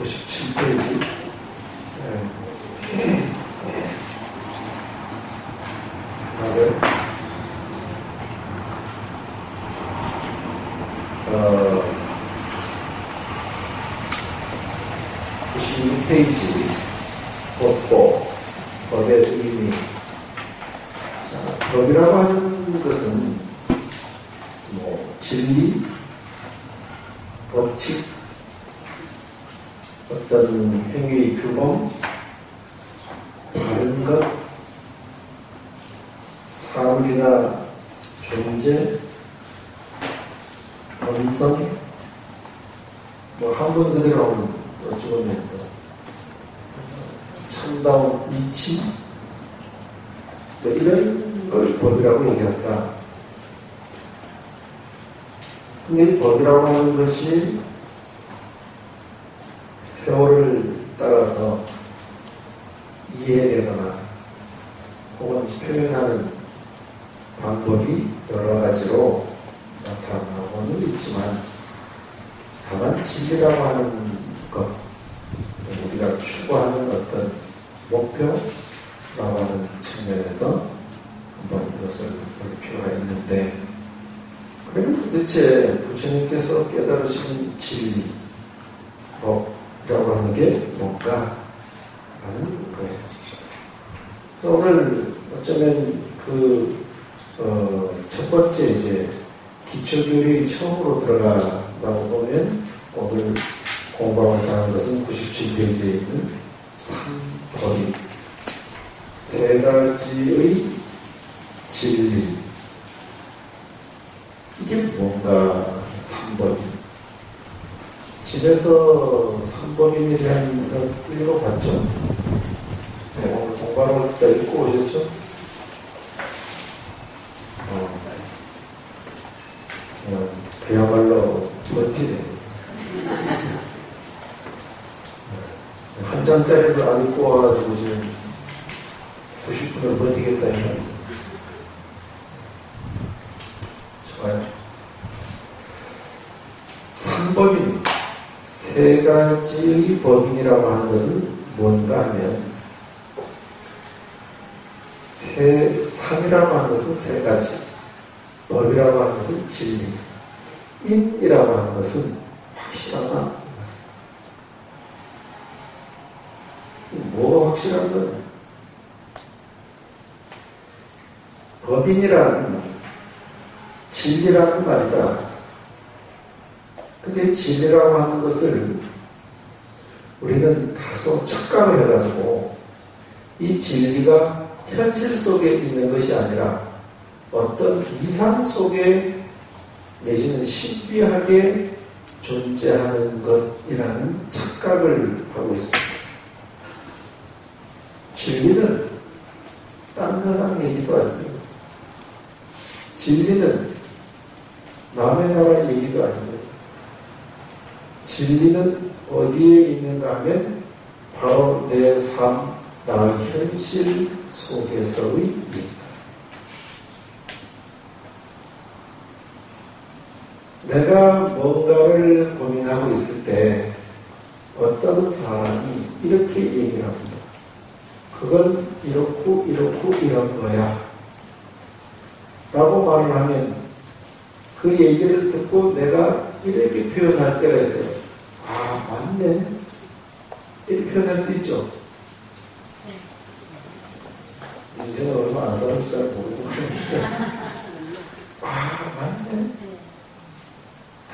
97페이지. 맞아요. 96페이지. 법의 의미. 자, 법이라고 하는 것은 진리, 법칙, 어떤 행위의 규범, 다른 것, 사물이나 존재, 본성, 한번 그대로 하면 어쩌면 참다운 이치, 이런 걸 법이라고 얘기한다. 근데 법이라고 하는 것이 세월을 따라서 이해되거나 혹은 표현하는 방법이 여러 가지로 나타나고는 있지만, 다만 진리라고 하는 것, 우리가 추구하는 어떤 목표라고 하는 측면에서 한번 이것을 볼 필요가 있는데, 그러면 도대체 부처님께서 깨달으신 진리, 법이라고 하는 게 뭔가 하는 거예요. 그래서 오늘 어쩌면 첫 번째 이제 기초교리 처음으로 들어가다고 보면, 오늘 공부하고자 하는 것은 97페이지에 있는 3법이, 세 가지의 진리. 이게 뭔가 3법이. 집에서 3법인에 대한 걸 읽어봤죠? 네, 오늘 공부하고 때 읽고 오셨죠? 그야말로 버티네. 한 장짜리도 안 읽고 와가지고 지금 90분을 버티겠다 이 말이죠. 좋아요. 3법인, 세 가지의 법인이라고 하는 것은 뭔가 하면, 3이라고 하는 것은 세 가지, 법이라고 하는 것은 진리, 인이라고 하는 것은 확실하다. 뭐가 확실한 거야? 법인이라는 진리라는 말이다. 근데 진리라고 하는 것을 우리는 다소 착각을 해가지고, 이 진리가 현실 속에 있는 것이 아니라 어떤 이상 속에 내지는 신비하게 존재하는 것이라는 착각을 하고 있습니다. 진리는 딴 세상 얘기도 아니고요. 진리는 남의 나라 얘기도 아니고요. 진리는 어디에 있는가 하면 바로 내 삶, 나의 현실 속에서의 일이다. 내가 뭔가를 고민하고 있을 때 어떤 사람이 이렇게 얘기를 합니다. 그건 이렇고 이렇고 이런 거야 라고 말을 하면, 그 얘기를 듣고 내가 이렇게 표현할 때가 있어요. 아, 맞네. 이렇게 표현할 수도 있죠. 인생은 얼마 안 살아서 잘 모르고 아, 맞네.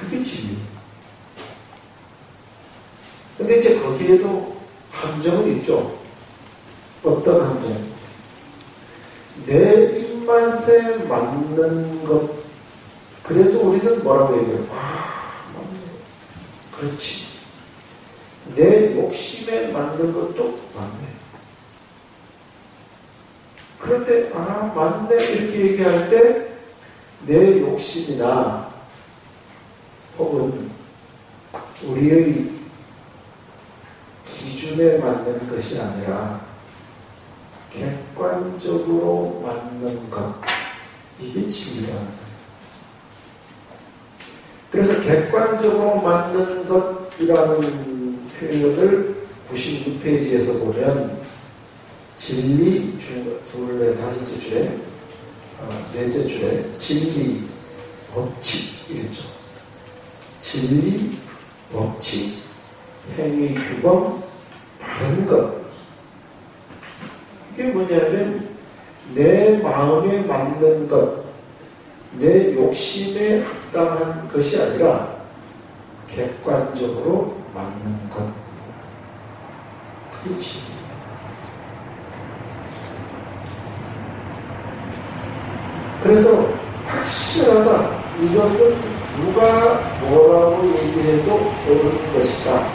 그게 진리. 근데 이제 거기에도 함정은 있죠. 어떤 함정? 내 입맛에 맞는 것, 그래도 우리는 뭐라고 얘기해요? 아, 맞네. 그렇지. 내 욕심에 맞는 것도 맞네. 그런데 아, 맞네 이렇게 얘기할 때 내 욕심이나 혹은 우리의 기준에 맞는 것이 아니라 객관적으로 맞는 것, 이게 진리라는 거예요. 그래서 객관적으로 맞는 것이라는 표현을 96페이지에서 보면 진리 둘레 다섯째 줄에 넷째 줄에 진리 법칙이겠죠. 진리 법칙 행위 규범 바른 것. 이게 뭐냐면 내 마음에 맞는 것, 내 욕심에 합당한 것이 아니라 객관적으로 맞는 것. 그게 진리. 그래서 확실하다. 이것은 누가 뭐라고 얘기해도 옳은 것이다.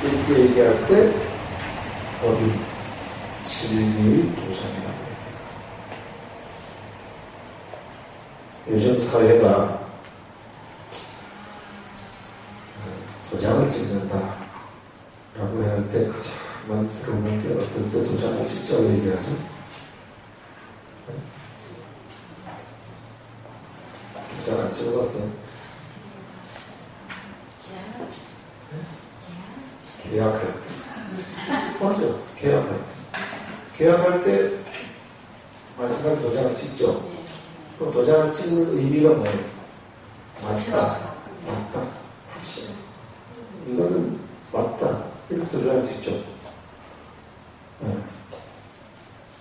이렇게 얘기할 때 법이 진리의 도전이다. 요즘 사회가 도장을 찍는다 라고 할 때 가장 많이 들어보는 게 어떤 때 도장을 찍자고 얘기하죠? 도장 안 찍어봤어요? 계약할 때. 맞아. 계약할 때. 계약할 때 마지막에 도장을 찍죠. 그럼 도장을 찍는 의미가 뭐예요? 맞다. 맞다. 확실해. 이거는 맞다. 이렇게 도장을 찍죠. 네.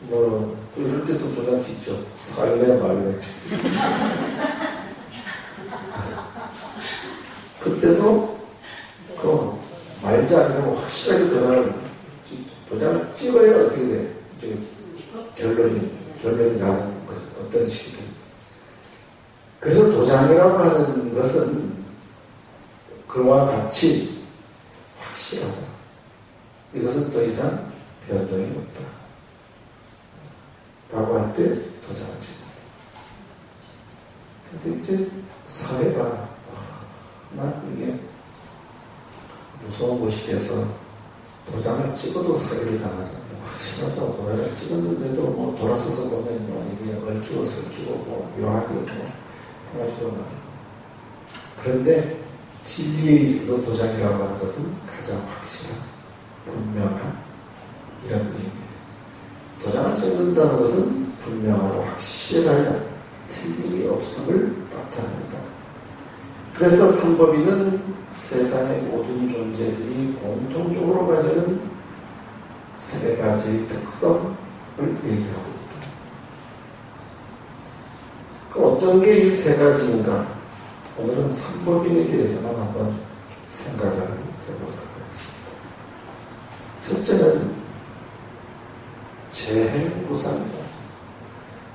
뭐, 또 이럴 때도 도장 찍죠. 살래 말래. 그때도 그 말지 않으면 확실하게 도장을 찍어야 어떻게 돼? 이제 결론이 나는 것, 어떤 식이든. 그래서 도장이라고 하는 것은 그와 같이 확실하다. 이것은 더 이상 변동이 없다. 라고 할 때 도장을 찍는다. 근데 이제 사회가 이게 무서운 곳이 돼서 도장을 찍어도 사기를 당하잖아요. 확실하다고 도장을 찍었는데도 뭐 돌아서서 보면 뭐 이게 얽히고 설키고 뭐 묘하게 뭐 해가지고 말이에요. 그런데 진리에 있어서 도장이라고 하는 것은 가장 확실한, 분명한 이런 의미예요. 도장을 찍는다는 것은 분명하고 확실하여 틀림이 없음을 나타낸다. 그래서 삼법인은 세상의 모든 존재들이 공통적으로 가지는 세 가지의 특성을 얘기하고 있다. 그 어떤 게 이 세 가지인가? 오늘은 삼법인에 대해서만 한번 생각을 해보도록 하겠습니다. 첫째는 재행무상이다.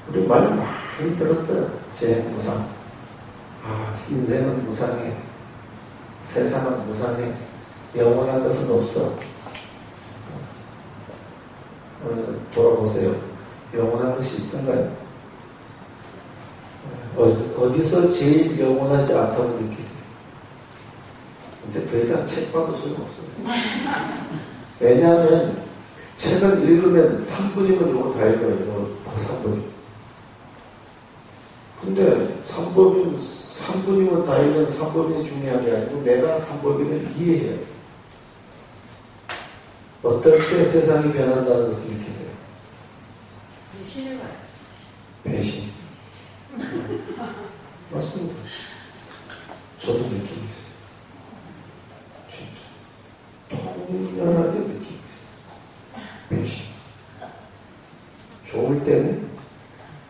우리 말 많이 들었어요. 재행무상. 인생은 무상해. 세상은 무상해. 영원한 것은 없어. 돌아보세요. 영원한 것이 있던가요? 어디서 제일 영원하지 않다고 느끼세요? 이제 더 이상 책 봐도 소용없어요. 왜냐하면 책을 읽으면 3분이면 이거 다 읽어요. 이거 3분이. 근데 3분이면 다 읽는 3법인이 중요한 게 아니고 내가 3법인을 이해해야 돼. 어떨 때 세상이 변한다는 것을 느끼세요? 배신을 받았어요. 배신. 맞습니다. 저도 느끼고 있어요. 진짜. 통렬하게 느끼고 있어요. 배신. 좋을 때는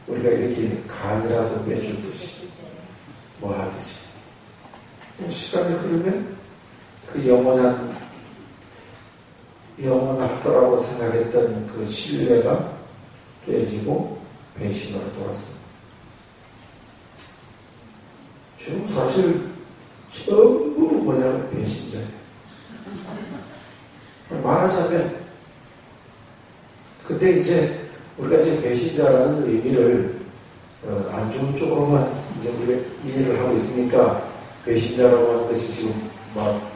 우리가 이렇게 간이라도 빼줄 듯이 뭐 하듯이 시간이 흐르면 그 영원할 거라고 생각했던 그 신뢰가 깨지고 배신으로 돌아섭니다. 지금 사실 전부 뭐냐면 배신자예요. 말하자면 근데 이제 우리가 이제 배신자라는 의미를 안 좋은 쪽으로만 이제 우리가 이해를 하고 있으니까 배신자라고 하는 것이 지금 막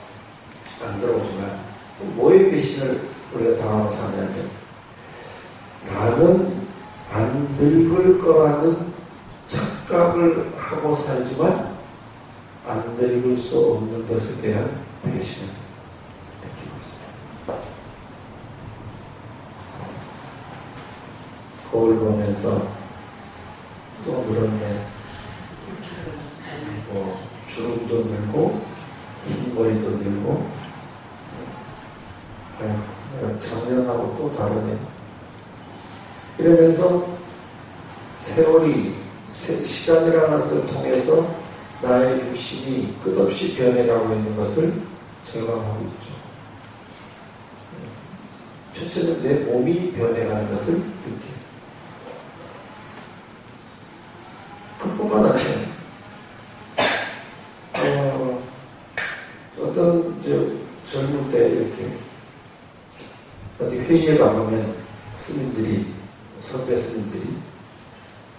안 들어오지만 뭐의 배신을 우리가 당하면서 하냐면 나는 안 늙을 거라는 착각을 하고 살지만 안 늙을 수 없는 것에 대한 배신을 느끼고 있습니다. 거울 보면서 또 늘었네. 뭐 주름도 늘고 흰머리도 늘고 작년하고 또 다르네. 이러면서 세월이 시간이라는 것을 통해서 나의 육신이 끝없이 변해가고 있는 것을 절감하고 있죠. 첫째는 내 몸이 변해가는 것을 느껴요. 그뿐만 아니라 어떤 젊을 때 이렇게 어디 회의에 가보면 스님들이, 선배 스님들이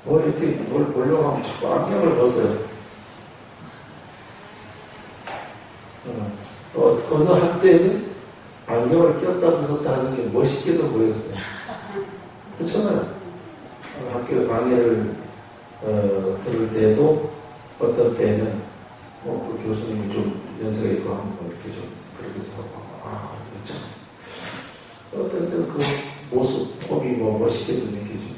뭐 이렇게 뭘 보려고 하면 자꾸 안경을 벗어요. 어느 한때는 안경을 꼈다 벗었다 하는 게 멋있게도 보였어요. 그렇잖아요. 학교 강의를 들을 때에도 어떤 때는 그 교수님이 좀 연세가 있고 하면 이렇게 좀 그러기도 하고, 참. 어떤 때는 그 모습, 폼이 멋있게도 느껴지고,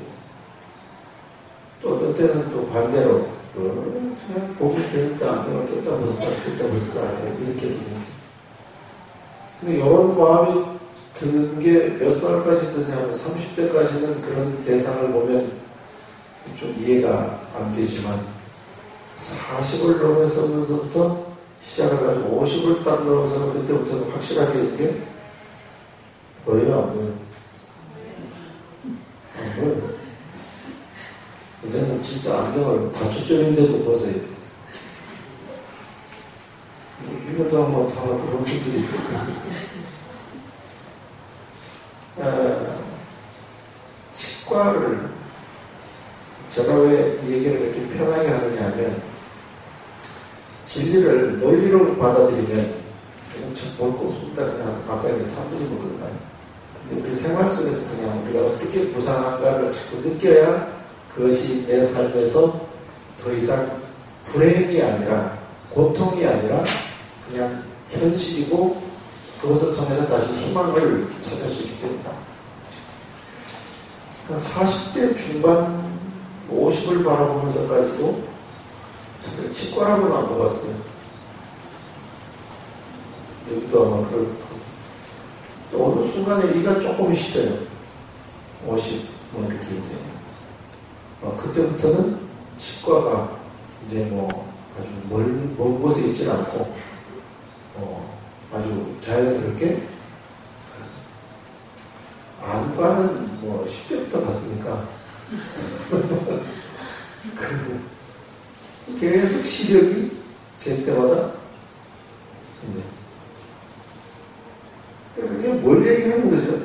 또 어떤 때는 또 반대로, 그냥 보기 배울 때 안경을 꼈다 벗었다 이렇게 느껴지고. 근데 이런 마음이 드는 게 몇 살까지 드냐면 30대까지는 그런 대상을 보면 좀 이해가 안 되지만 40을 넘어서면서부터 시작해가지고 50을 딱 넘어서는 그때부터는 확실하게 이게 보여요, 안 보여요? 안 보여요. 이제는 진짜 안경을 다초점인데도 벗어야 돼. 유명도 한번 다 그런 분들이 있을 거예요. 치과를 제가 왜 이 얘기를 이렇게 편하게 하느냐 하면 진리를 논리로 받아들이면 엄청 볼 거 없습니다. 그냥 아까 얘기 사부리 먹을까요? 근데 우리 생활 속에서 그냥 우리가 어떻게 부상한가를 자꾸 느껴야 그것이 내 삶에서 더 이상 불행이 아니라 고통이 아니라 그냥 현실이고 그것을 통해서 다시 희망을 찾을 수 있기 때문이다. 그러니까 40대 중반 50을 바라보면서까지도 사실 치과라고는 안 가봤어요. 여기도 아마 그럴 어느 순간에 이가 조금 시려요. 50 뭐 이렇게 이제 그때부터는 치과가 이제 뭐 아주 먼 곳에 있지 않고 아주 자연스럽게 안과는 뭐 10대부터 갔으니까 계속 시력이 제 때마다 그래서 그냥 뭘 얘기하는 거죠?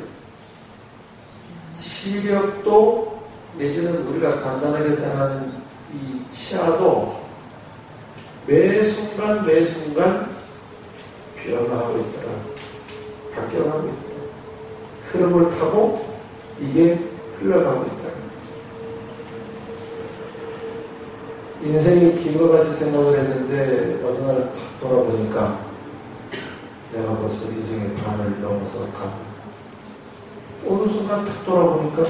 시력도 내지는 우리가 간단하게 생각하는 이 치아도 매 순간 변화하고 있더라. 바뀌어가고 있더라. 흐름을 타고 이게 흘러가고 있더라. 인생이 긴 것 같이 생각을 했는데 어느 날 탁 돌아보니까 내가 벌써 인생의 반을 넘어서 가고 어느 순간 탁 돌아보니까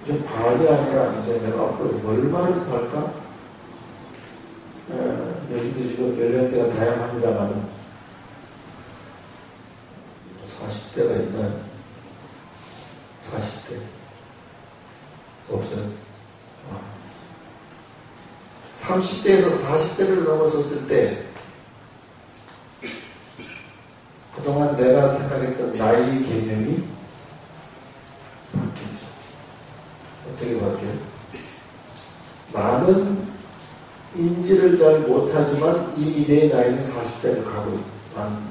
이제 반이 아니라 이제 내가 앞으로 얼마를 살까? 여기도 지금 연령대가 다양합니다만 40대가 있나요? 40대 없어요. 30대에서 40대를 넘어섰을 때 그동안 내가 생각했던 나이 개념이 바뀌죠. 어떻게 바뀌어요? 나는 인지를 잘 못하지만 이미 내 나이는 40대를 가고 있고 난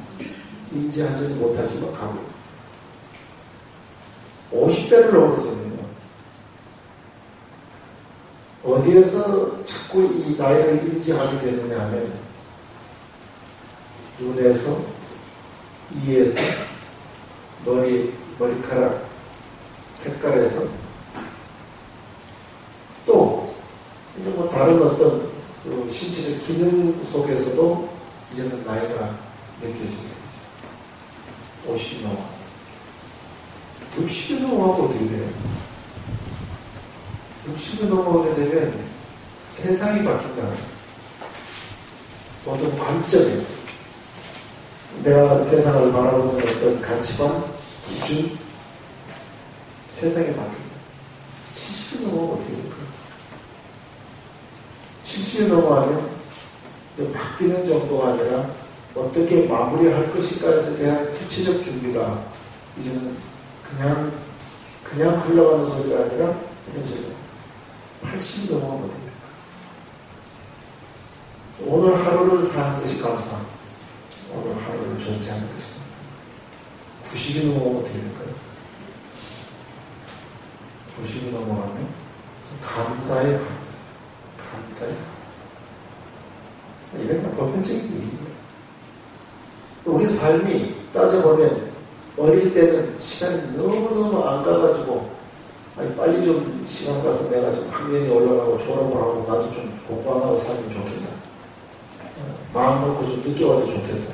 인지하지는 못하지만 가고 있고 50대를 넘어서면요 어디에서 자꾸 이 나이를 인지하게 되느냐 하면 눈에서, 이에서, 머리카락 색깔에서 또 이제 뭐 다른 어떤 그 신체적 기능 속에서도 이제는 나이가 느껴지게 되죠. 50이 넘어 60이 넘어가면 어떻게 돼요? 60이 넘어오게 되면 세상이 바뀐다. 모든 관점에서 내가 세상을 바라보는 어떤 가치관, 기준, 세상이 바뀐다. 70이 넘어오면 어떻게 될까? 70이 넘어가면 이제 바뀌는 정도가 아니라 어떻게 마무리할 것인가에 대한 구체적 준비가 이제는 그냥 흘러가는 소리가 아니라 현실로 80이 넘어가면 어떻게 될까? 오늘 하루를 사는 것이 감사. 오늘 하루를 존재하는 것이 감사. 90이 넘어가면 어떻게 될까요? 90이 넘어가면 감사의 감사. 감사의 감사. 이건 보편적인 얘기입니다. 우리 삶이 따져보면 어릴 때는 시간이 너무너무 안 가가지고 빨리 좀 시간 가서 내가 좀 학년이 올라가고 졸업을 하고 나도 좀 공부 안 하고 살면 좋겠다. 마음 먹고 좀 늦게 와도 좋겠다.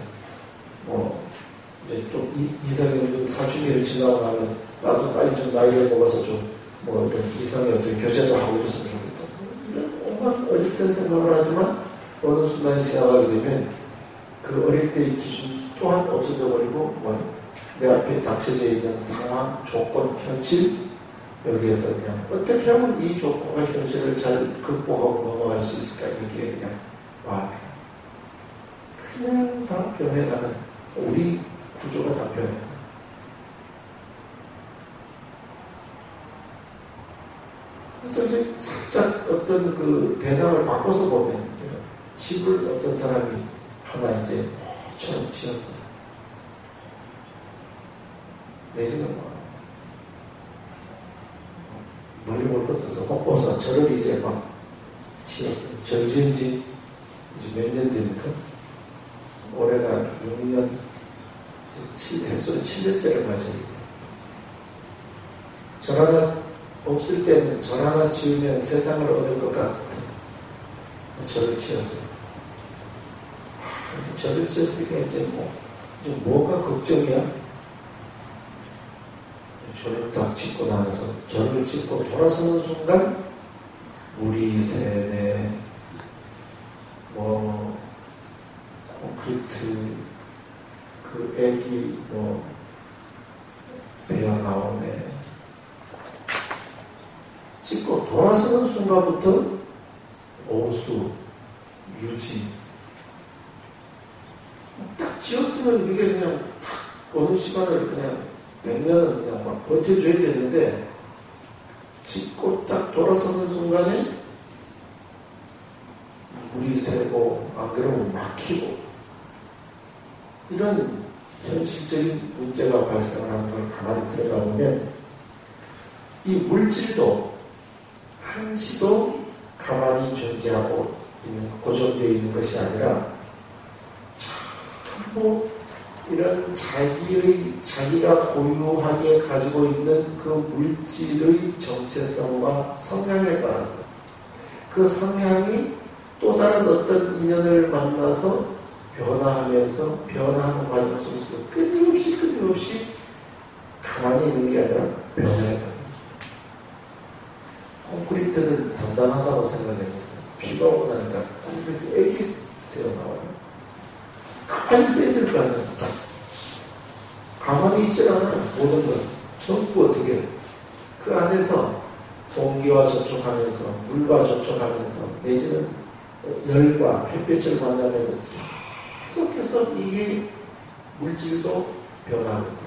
이제 또 이성이 사춘기를 지나고 나면 나도 빨리 좀 나이를 먹어서 좀 이런 이성의 어떤 교제도 하고 이랬으면 좋겠다. 이런 온갖 어릴 때 생각을 하지만 어느 순간에 지나가게 되면 그 어릴 때의 기준 또한 없어져 버리고 내 앞에 닥쳐져 있는 상황, 조건, 현실 여기에서 그냥 어떻게 하면 이 조건과 현실을 잘 극복하고 넘어갈 수 있을까 이게 그냥 그냥 다 변해가는 우리 구조가 다 변해. 이제 살짝 어떤 그 대상을 바꿔서 보면 집을 어떤 사람이 하나 이제 처럼 지었어요. 내지는 멀리 볼 것도 없어. 헛보사 절을 이제 막 지었어요. 절 지은 지 이제 몇 년 되니까 올해가 6년, 7년째를 맞아요. 절 하나 없을 때는 절 하나 지으면 세상을 얻을 것 같은 절을 지었어요. 절을 지었으니까 이제 뭐가 걱정이야? 절을 딱 짓고 나서 절을 짓고 돌아서는 순간 물이 새네, 콘크리트 그 애기 배어 나오네. 짓고 돌아서는 순간부터 오수, 유지 딱 지었으면 이게 그냥 딱 어느 시간을 그냥 몇 년은 그냥 막 버텨줘야 되는데 짓고 딱 돌아서는 순간에 물이 새고 안 그러면 막히고 이런 현실적인 문제가 발생하는 걸 가만히 들여다보면 이 물질도 한시도 가만히 존재하고 있는 고정되어 있는 것이 아니라 전부 이런 자기가 고유하게 가지고 있는 그 물질의 정체성과 성향에 따라서 그 성향이 또 다른 어떤 인연을 만나서 변화하면서 변화하는 과정 속에서 끊임없이 가만히 있는 게 아니라 변화해가요. 콘크리트는 단단하다고 생각했는데 비가 오고 나니까 콘크리트 애기 새어나와요. 가만히 있어야 될 거 아니에요. 가만히 있질 않아요. 모든 건 전부 어떻게 그 안에서 공기와 접촉하면서 물과 접촉하면서 내지는 열과 햇빛을 만나면서 계속해서 이게 물질도 변화하거든요.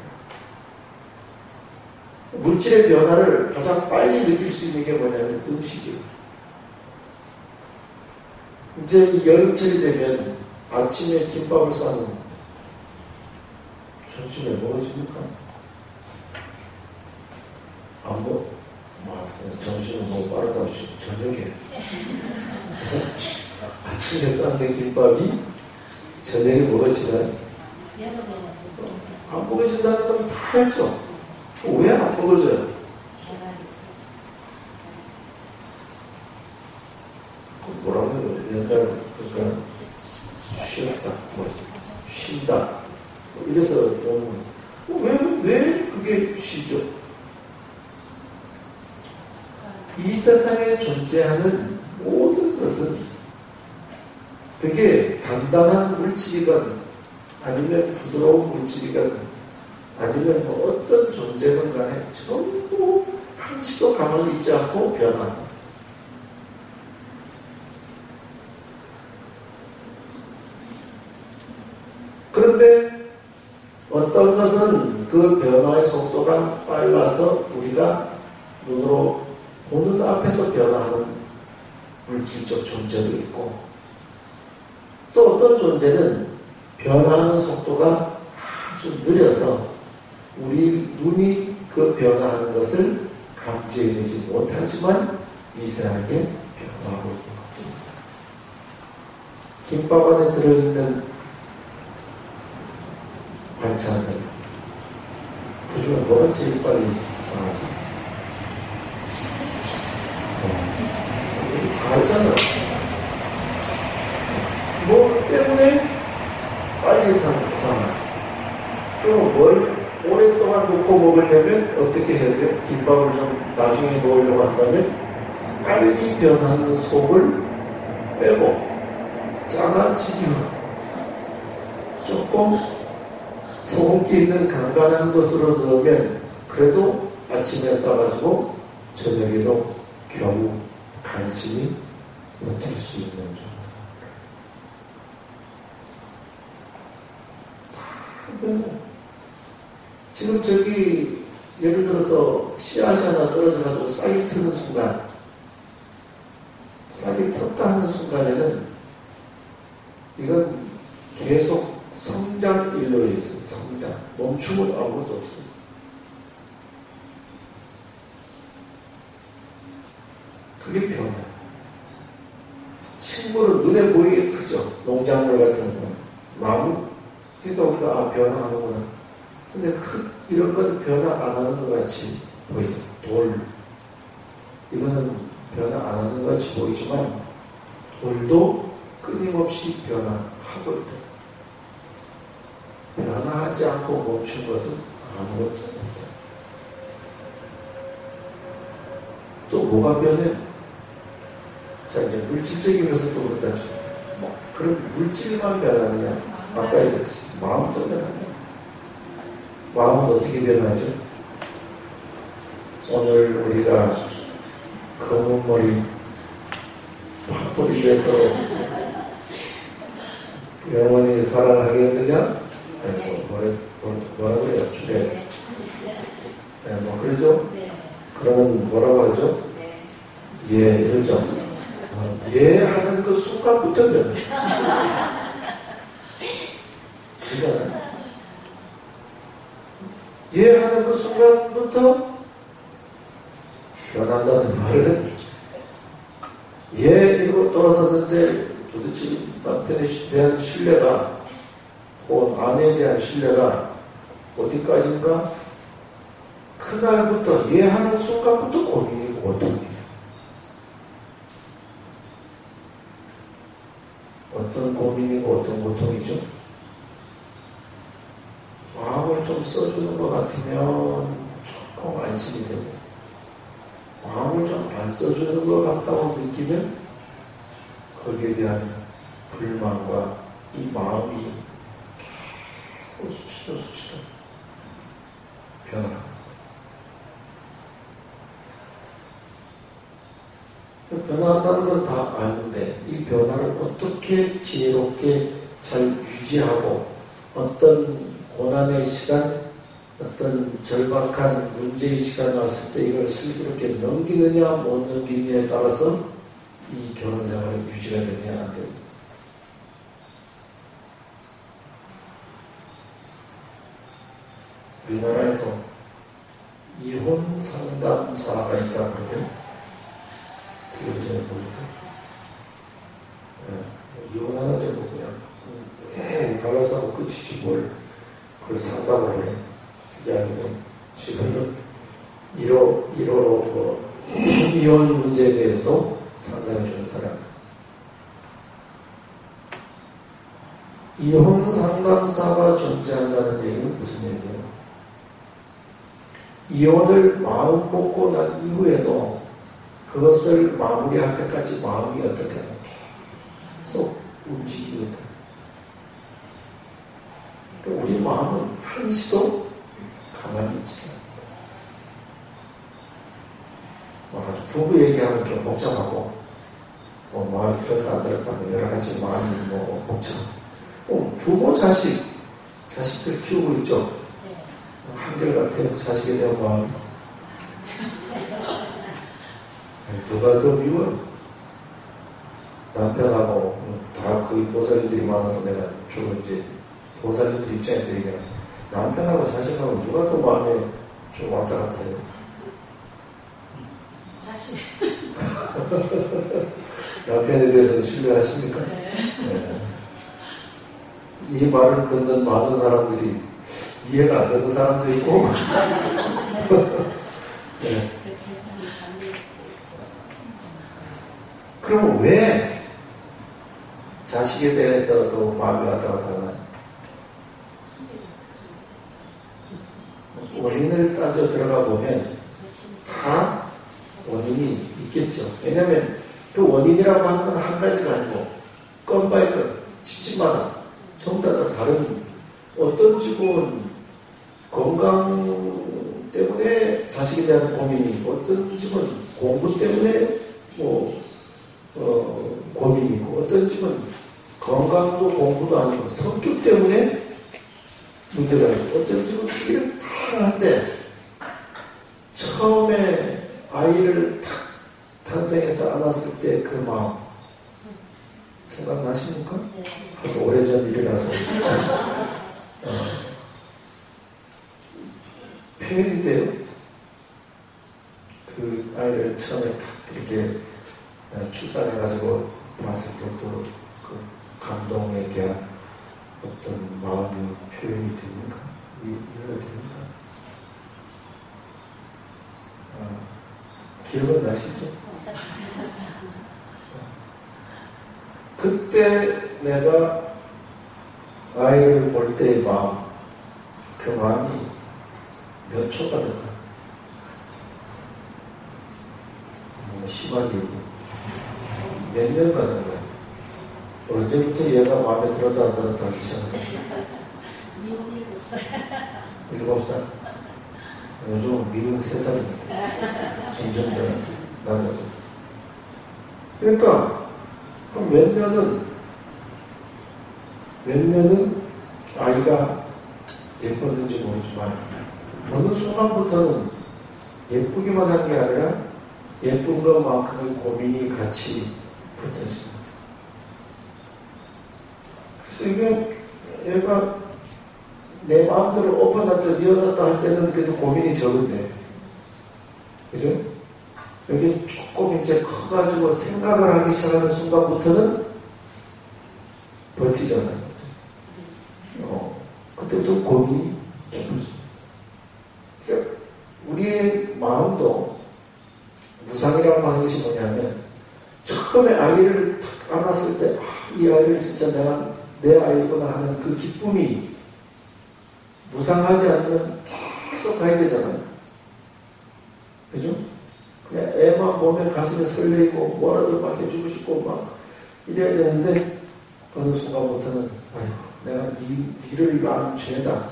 물질의 변화를 가장 빨리 느낄 수 있는 게 뭐냐면 음식이에요. 이제 여름철이 되면 아침에 김밥을 싸는 점심에 먹어집니까? 안 먹어. 점심은 너무 빠르다고 저녁에 아침에 싸는 김밥이 저녁에 먹어지나요? 안 먹어진다는 건 다 알죠. 왜 안 먹어져요? 뭐라고 해요? 옛날 그러니까 쉬었다, 쉰다. 이래서 왜 그게 쉬죠? 이 세상에 존재하는 모든 것은 그게 단단한 물질이건 아니면 부드러운 물질이건 아니면 뭐 어떤 존재건 간에 전부 한시도 가만히 있지 않고 변합니다. 그런데 어떤 것은 그 변화의 속도가 빨라서 우리가 눈으로 보는 앞에서 변화하는 물질적 존재도 있고 또 어떤 존재는 변화하는 속도가 아주 느려서 우리 눈이 그 변화하는 것을 감지해내지 못하지만 미세하게 변화하고 있는 겁니다. 김밥 안에 들어있는 반찬들 그 중에 뭐가 제일 빨리 상하죠? 다 알잖아요. 뭐 때문에 빨리 상하. 그럼 뭘 오랫동안 놓고 먹으려면 어떻게 해야 돼요? 김밥을 좀 나중에 먹으려고 한다면 빨리 변하는 속을 빼고 장아찌로 조금 소금기 있는 간간한 것으로 넣으면 그래도 아침에 싸가지고 저녁에도 겨우 간신히 버틸 수 있는 정도. 지금 저기 예를 들어서 씨앗이 하나 떨어져가지고 싹이 트는 순간 싹이 텄다 하는 순간에는 이건 계속 성장 일로에 있어요. 성장. 멈춤은 아무것도 없어요. 그게 변화. 식물은 눈에 보이게 크죠. 농작물 같은 거. 나무. 그러니까 우리가 변화하는구나. 근데 흙 이런 건 변화 안 하는 것 같이 보이죠. 돌. 이거는 변화 안 하는 것 같이 보이지만 돌도 끊임없이 변화하고 있다. 변화하지 않고 멈춘 것은 아무것도 없다. 또 뭐가 변해? 자, 이제 물질적인 것은 또 그렇다죠. 그럼 물질만 변하느냐? 아까 얘기했어요. 마음도 변한다. 마음은 어떻게 변하죠? 오늘 우리가 검은 머리, 팥뿌리 돼서 영원히 사랑하겠느냐? 뭐라 그래요? 주례. 네, 뭐 그러죠? 그러면 뭐라고 하죠? 예, 이러죠? 예 하는 그 순간부터 변해. 그잖아요. 예 하는 그 순간부터 변한다는 말은 예 이러고 돌아섰는데 도대체 남편에 대한 신뢰가 혹은 아내에 대한 신뢰가 어디까지인가? 그날부터 예 하는 순간부터 고민이고 고통이에요. 어떤 고민이고 어떤 고통이죠? 마음을 좀 써주는 것 같으면 조금 안심이 되고 마음을 좀 안 써주는 것 같다고 느끼면 거기에 대한 불만과 이 마음이 수치도 변화합니다. 변화한다는 건 다 아는데 이 변화를 어떻게 지혜롭게 잘 유지하고 어떤 고난의 시간, 어떤 절박한 문제의 시간이 왔을 때 이걸 슬기롭게 넘기느냐 못 넘기느냐에 따라서 이 결혼생활이 유지가 되느냐 안 되느냐. 우리나라에도 이혼 상담사가 있다고 그러대요. 텔레비전에 보니까. 이혼하는데 뭐 그냥 갈라서고 끝이지 뭘 그걸 상담을 해. 그게 아니고 지금은 1호로 뭐 이혼 문제에 대해서도 상담해 주는 사람. 이혼 상담사가 존재한다는 얘기는 무슨 얘기예요? 이혼을 마음 먹고 난 이후에도 그 그것을 마무리할 때까지 마음이 어떻게 계속 움직이거든. 우리 마음은 한시도 가만히 있지 않는다. 부부 얘기하면 좀 복잡하고, 마음이 들었다 안 들었다, 여러 가지 마음이 복잡하고. 부모, 자식들 키우고 있죠. 한결같아요. 자식에 대한 마음. 누가 더 미워요? 남편하고 다 거의 보살님들이 많아서 내가 주로 이제 보살님들 입장에서 얘기하면 남편하고 자식하고 누가 더 마음에 좀 왔다 갔다 해요? 자식. 남편에 대해서는 신뢰하십니까? 네. 네. 이 말을 듣는 많은 사람들이 이해가 안 되는 사람도 있고 네. 그러면 왜 자식에 대해서도 마음이 왔다 갔다 하나요? 원인을 따져 들어가 보면 다 원인이 있겠죠. 왜냐하면 그 원인이라고 하는 건 한 가지가 아니고 건 바이 건 집집마다 전부 다 다른, 어떤 집은 건강 때문에 자식에 대한 고민이, 어떤 집은 공부 때문에 고민이 있고, 어떤 집은 건강도 공부도 아니고 성격 때문에 문제가 있고, 어떤 집은 이런 다양한데 처음에 아이를 탁 탄생해서 안았을 때 그 마음 생각나십니까? 하도 오래전 일이라서 표현이 돼요. 그 아이를 처음에 탁 이렇게 출산해가지고 봤을 때 그 감동에 대한 어떤 마음이 표현이 됩니까? 이해가 됩니까? 기억은 나시죠? 그때 내가 아이를 볼 때의 마음, 그 마음이 몇 초가 될까? 심하게 몇 년 가는 거야. 언제부터 얘가 마음에 들었다 안 들었다 하기 시작했다? 7살. 요즘은 미국 3살입니다. 점점 더 낮아졌어. 그러니까 몇 년은 아이가 예뻤는지 모르지만 어느 순간부터는 예쁘기만 한 게 아니라 예쁜 것만큼의 고민이 같이 붙어집니다. 그래서 이게 얘가 내 마음대로 엎어놨다 이어놨다 할 때는 그래도 고민이 적은데, 그죠? 여기 조금 이제 커가지고 생각을 하기 시작하는 순간부터는 버티잖아요. 그때부터 고민이 깊어져. 그러니까 우리의 마음도 무상이라고 하는 것이 뭐냐면, 처음에 아이를 탁 안았을 때, 이 아이를 진짜 내가 내 아이구나 하는 그 기쁨이 무상하지 않으면 계속 가야 되잖아요. 그죠? 그냥 애만 보면 가슴에 설레이고 뭐라도 막 해주고 싶고 막 이래야 되는데, 어느 순간부터는 아이고 내가 니를 낳은 죄다.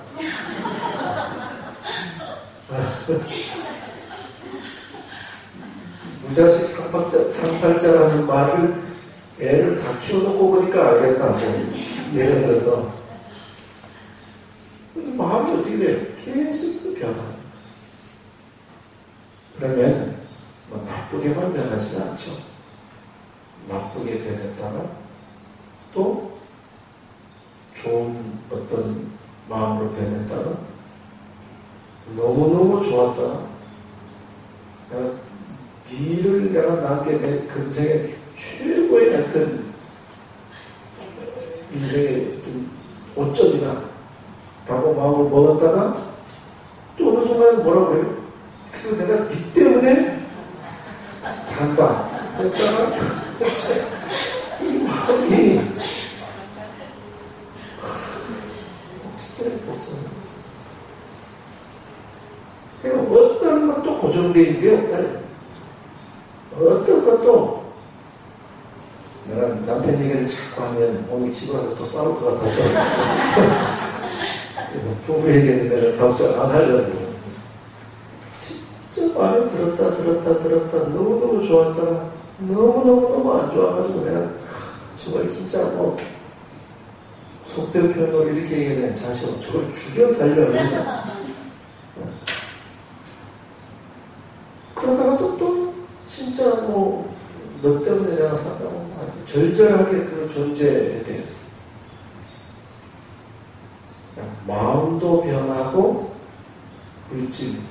무자식 상팔자라는 말을 애를 다 키워놓고 보니까 알겠다고. 예를 들어서 마음이 어떻게 돼요? 계속 변화해요. 그러면 나쁘게만 변하지는 않죠. 나쁘게 변했다가 또 좋은 어떤 마음으로 변했다가 너무너무 좋았다가 니를 내가 나한테 내 금생의 최고의 어떤 인생의 어떤 오점이다 라고 마음을 먹었다가 또 어느 순간에 뭐라고 해요? 그래서 내가 니 때문에 산다 했다가 이 마음이 어떤 것도 고정되어 있는 게 없다. 그러다가 또 내가 남편 얘기를 자꾸 하면 오늘 집에 와서 또 싸울 것 같아서 부부 얘기했는데 내가 걱정 안 하려고. 진짜 마음에 들었다 너무너무 좋았다가 너무너무 안 좋아가지고 내가 저걸 진짜 뭐 속된 표현으로 이렇게 얘기해. 자식 저걸 죽여 살려 그러죠. 그러다가 또 진짜 뭐 너 때문에 내가 산다고 아주 절절하게 그 존재에 대해서 마음도 변하고 물질도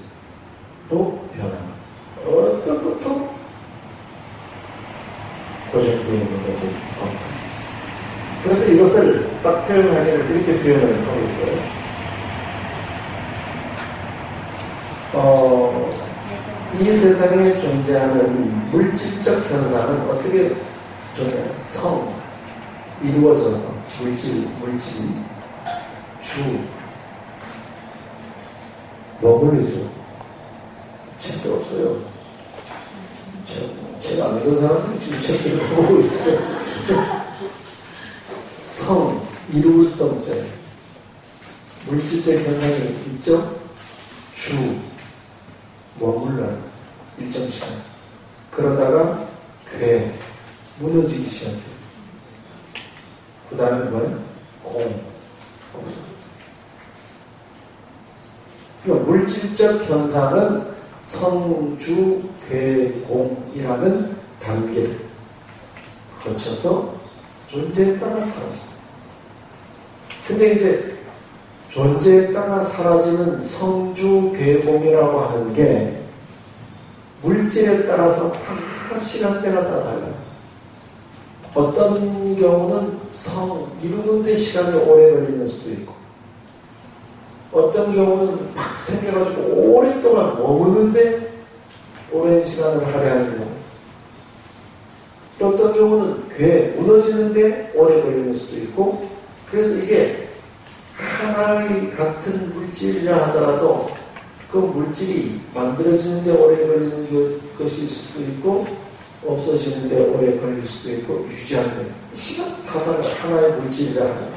변하고 어떤 것도 고정되어 있는 것을 없다. 그래서 이것을 딱 표현하기를 이렇게 표현을 하고 있어요. 이 세상에 존재하는 물질적 현상은 어떻게 존재하는 성, 이루어져서 물질, 주, 머물리죠. 책도 없어요. 제가 안 읽은 사람들이 지금 책들을 보고 있어요. 성, 이루을 성자, 물질적 현상이 있죠. 주, 머물러 일정 시간. 그러다가 무너지기 시작해요. 그 다음에 뭐예요? 그러니까 물질적 현상은 성주, 공이라는 단계를 거쳐서 존재에 따라 사라집니다. 근데 이제 존재에 따라 사라지는 성주, 공이라고 하는 게 물질에 따라서 다 시간대가 다 달라요. 어떤 경우는 이루는 데 시간이 오래 걸리는 수도 있고, 어떤 경우는 막 생겨가지고 오랫동안 머무는데 오랜 시간을 할애하는 경우, 또 어떤 경우는 무너지는데 오래 걸리는 수도 있고, 그래서 이게 하나의 같은 물질이라 하더라도 그 물질이 만들어지는데 오래 걸리는 것일 수도 있고, 없어지는데 오래 걸릴 수도 있고, 유지하는 시간 다 달라. 하나의 물질이라 하더라도.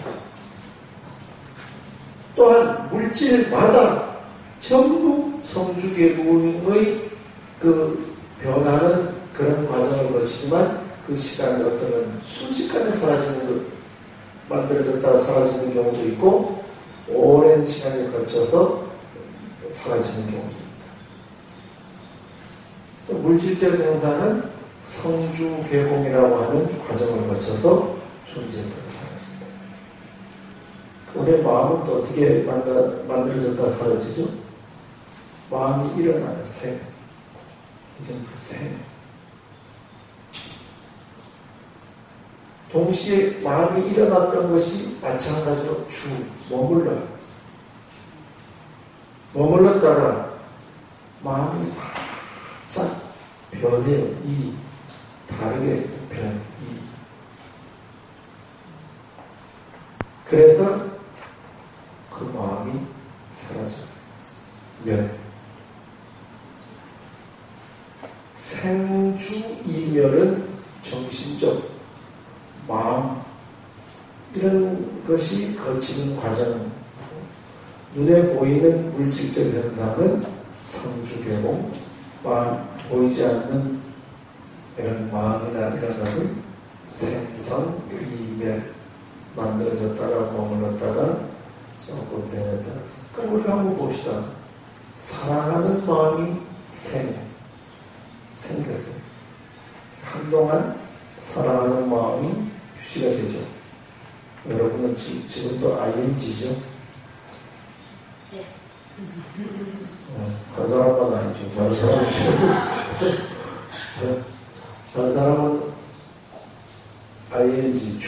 또한 물질마다 전부 성주계공의 그 변하는 그런 과정을 거치지만 그 시간이 어떤 순식간에 사라지는 것, 만들어졌다가 사라지는 경우도 있고, 오랜 시간이 거쳐서 사라지는 경우도 있다. 또 물질적 현상은 성주계공이라고 하는 과정을 거쳐서 존재했다가 사라집니다. 우리의 마음은 또 어떻게 만들어졌다가 사라지죠? 마음이 일어나요. 이제부터 동시에 마음이 일어났던 것이 마찬가지로 머물렀다가 마음이 살짝 변해요. 다르게 그래서 그 마음이 사라져요. 생주이멸은 정신적 마음, 이런 것이 거치는 과정. 눈에 보이는 물질적 현상은 성주계공, 보이지 않는 이런 마음이나 이런 것은 생성이멸, 만들어졌다가 머물렀다가 조금 변했다가. 그럼 우리가 한번 봅시다. 사랑하는 마음이 생겼어요. 한동안 사랑하는 마음이 유지가 되죠. 여러분은 지금도 ING죠? 네. 한 사람만 아니죠. 다른 사람은 다른 사람은 ING,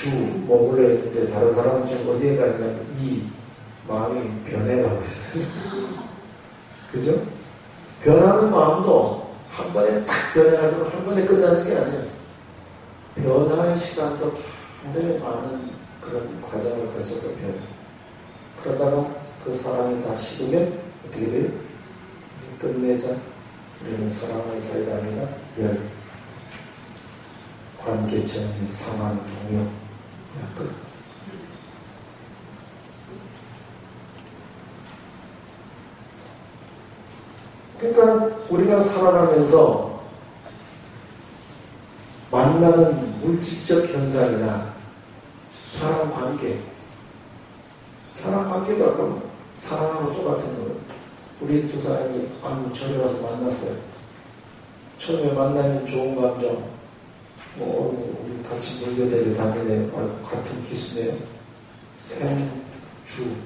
머물러 있는데 다른 사람은 지금 어디에 가 있냐면 마음이 변해가고 있어요. 그죠? 변하는 마음도 한 번에 딱 변해가지고 한 번에 끝나는 게 아니에요. 변화의 시간도 굉장히 많은 그런 과정을 거쳐서 변해요. 그러다가 그 사랑이 다 식으면 어떻게 돼요? 끝내자. 우리는 사랑의 사이가 아니다. 관계처럼 상황 종료였거든. 그러니까 우리가 살아가면서 만나는 물질적 현상이나 사랑관계도 아까 사랑하고 똑같은 거예요. 우리 두 사람이 절에 와서 만났어요. 처음에 만나면 좋은 감정, 우리 같이 물교대를 다니네, 같은 기수네요. 생주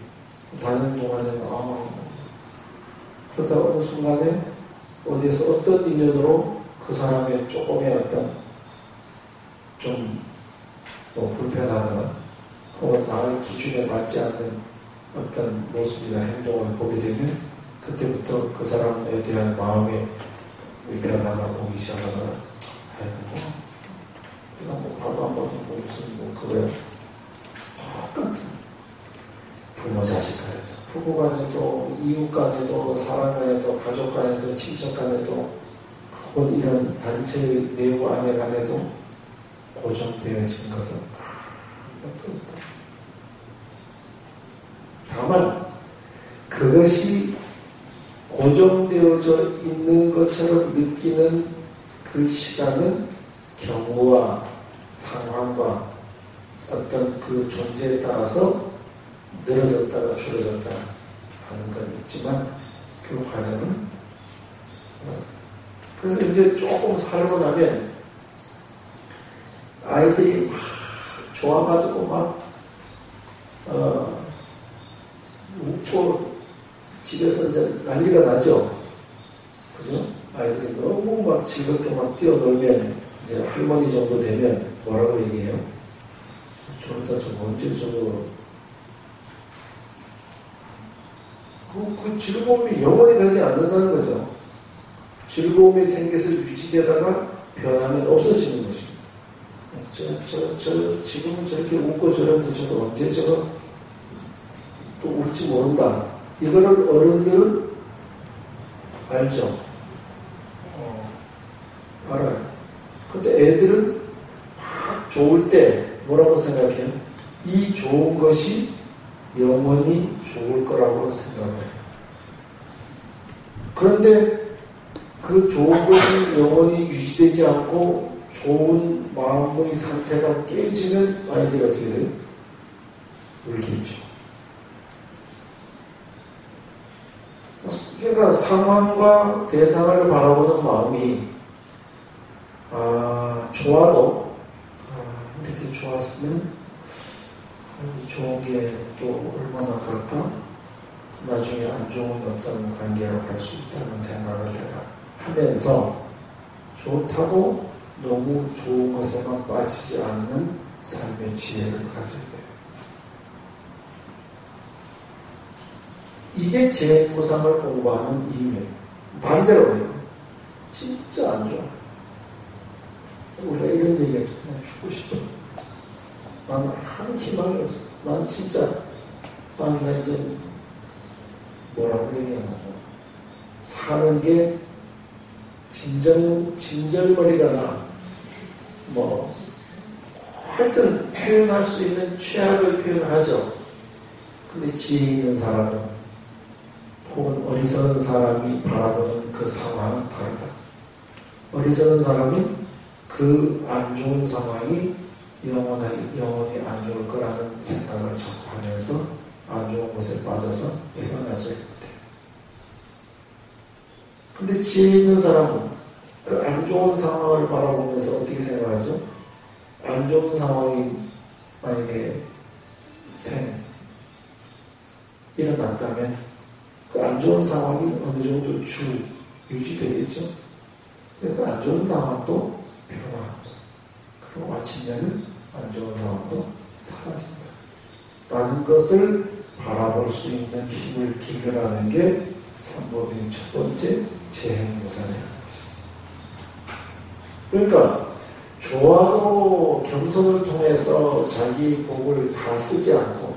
다니는 동안에는 그러다 어느 순간에 어디에서 어떤 인연으로 그 사람의 조금의 어떤 불편하거나 혹은 나의 기준에 맞지 않는 어떤 모습이나 행동을 보게 되면 그때부터 그 사람에 대한 마음의 변화가 오기 시작하거나 내가 봐도 안 봐도 무슨 그거야. 똑같은 부모 자식 간에도 부부 간에도 이웃 간에도 사람 간에도 가족 간에도 친척 간에도 혹은 이런 단체의 내부 안에 간에도 고정되어진 것은 아무것도 없다. 다만 그것이 고정되어져 있는 것처럼 느끼는 그 시간은 경우와 상황과 어떤 그 존재에 따라서 늘어졌다가 줄어졌다 하는 건 있지만 그 과정은 그래서 이제 조금 살고 나면 아이들이 막 좋아가지고 막 웃고 집에서 이제 난리가 나죠. 그죠? 아이들이 너무 막 즐겁게 막 뛰어놀면 이제 할머니 정도 되면 뭐라고 얘기해요? 저러다 저 언제 저거 그 즐거움이 영원히 가지 않는다는 거죠. 즐거움이 생겨서 유지되다가 변하면 없어지는 것입니다. 지금은 저렇게 웃고 저러는데 저거 언제 저거 또 울지 모른다. 이거를 어른들은 알죠. 알아요. 근데 애들은 막 좋을 때 뭐라고 생각해요? 이 좋은 것이 영원히 좋을 거라고 생각해요. 그런데 그 좋은 것이 영원히 유지되지 않고 좋은 마음의 상태가 깨지면 아이들이 어떻게 돼요? 울겠죠. 그러니까 상황과 대상을 바라보는 마음이 좋아도 이렇게 좋았으면 좋은 게 또 얼마나 갈까? 나중에 안 좋은 어떤 관계로 갈 수 있다는 생각을 내가 하면서 좋다고 너무 좋은 것에만 빠지지 않는 삶의 지혜를 가져야 돼요. 이게 재구상을 공부하는 이유예요. 반대로요. 진짜 안 좋아. 우리가 이런 얘기해서 그냥 죽고 싶어. 나는 아무 희망이 없어. 난 진짜, 나 이제 뭐라고 얘기하나. 사는 게 진절머리가 나. 하여튼 표현할 수 있는 최악을 표현하죠. 근데 지혜 있는 사람은 혹은 어리석은 사람이 바라보는 그 상황은 다르다. 어리석은 사람이 그 안 좋은 상황이 영원히 안 좋을 거라는 생각을 접하면서 안 좋은 곳에 빠져서 헤어나져야 돼. 근데 지혜 있는 사람은 그 안 좋은 상황을 바라보면서 어떻게 생각하죠? 안 좋은 상황이 만약에 일어났다면 그 안 좋은 상황이 어느 정도 유지되겠죠? 그 안 좋은 상황도 변화한다. 그리고 마침내는 안 좋은 상황도 사라진다. 라는 것을 바라볼 수 있는 힘을 길러라는 게 삼법인 첫 번째 재행무산이라는 것입니다. 그러니까 좋아도 겸손을 통해서 자기 복을 다 쓰지 않고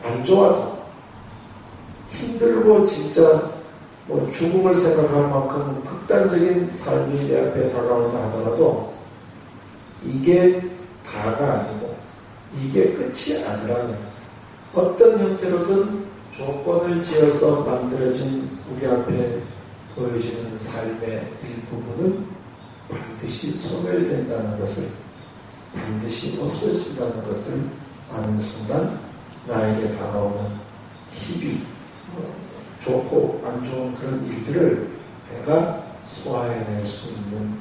안 좋아도 힘들고 진짜 죽음을 생각할 만큼 극단적인 삶이 내 앞에 다가온다 하더라도 이게 다가 아니고 이게 끝이 아니라는 어떤 형태로든 조건을 지어서 만들어진 우리 앞에 보여지는 삶의 일부분은 반드시 소멸된다는 것을, 반드시 없어진다는 것을 아는 순간 나에게 다가오는 희비, 좋고 안 좋은 그런 일들을 내가 소화해낼 수 있는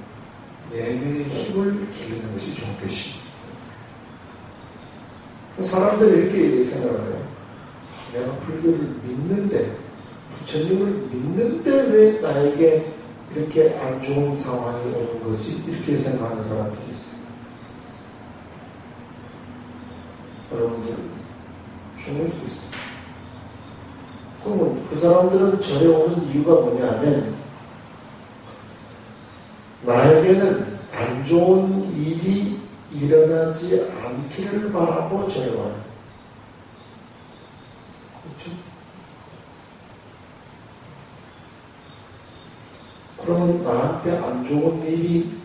내면의 힘을 기르는 것이 종교심. 사람들이 이렇게 생각을 해요. 내가 불교를 믿는데, 부처님을 믿는데 왜 나에게 이렇게 안 좋은 상황이 오는 거지? 이렇게 생각하는 사람들이 있어요. 여러분들 충분히 있어요. 그러면 그 사람들은 절에 오는 이유가 뭐냐 하면 나에게는 안 좋은 일이 일어나지 않기를 바라고 절에 와요. 그렇죠? 그러면 나한테 안 좋은 일이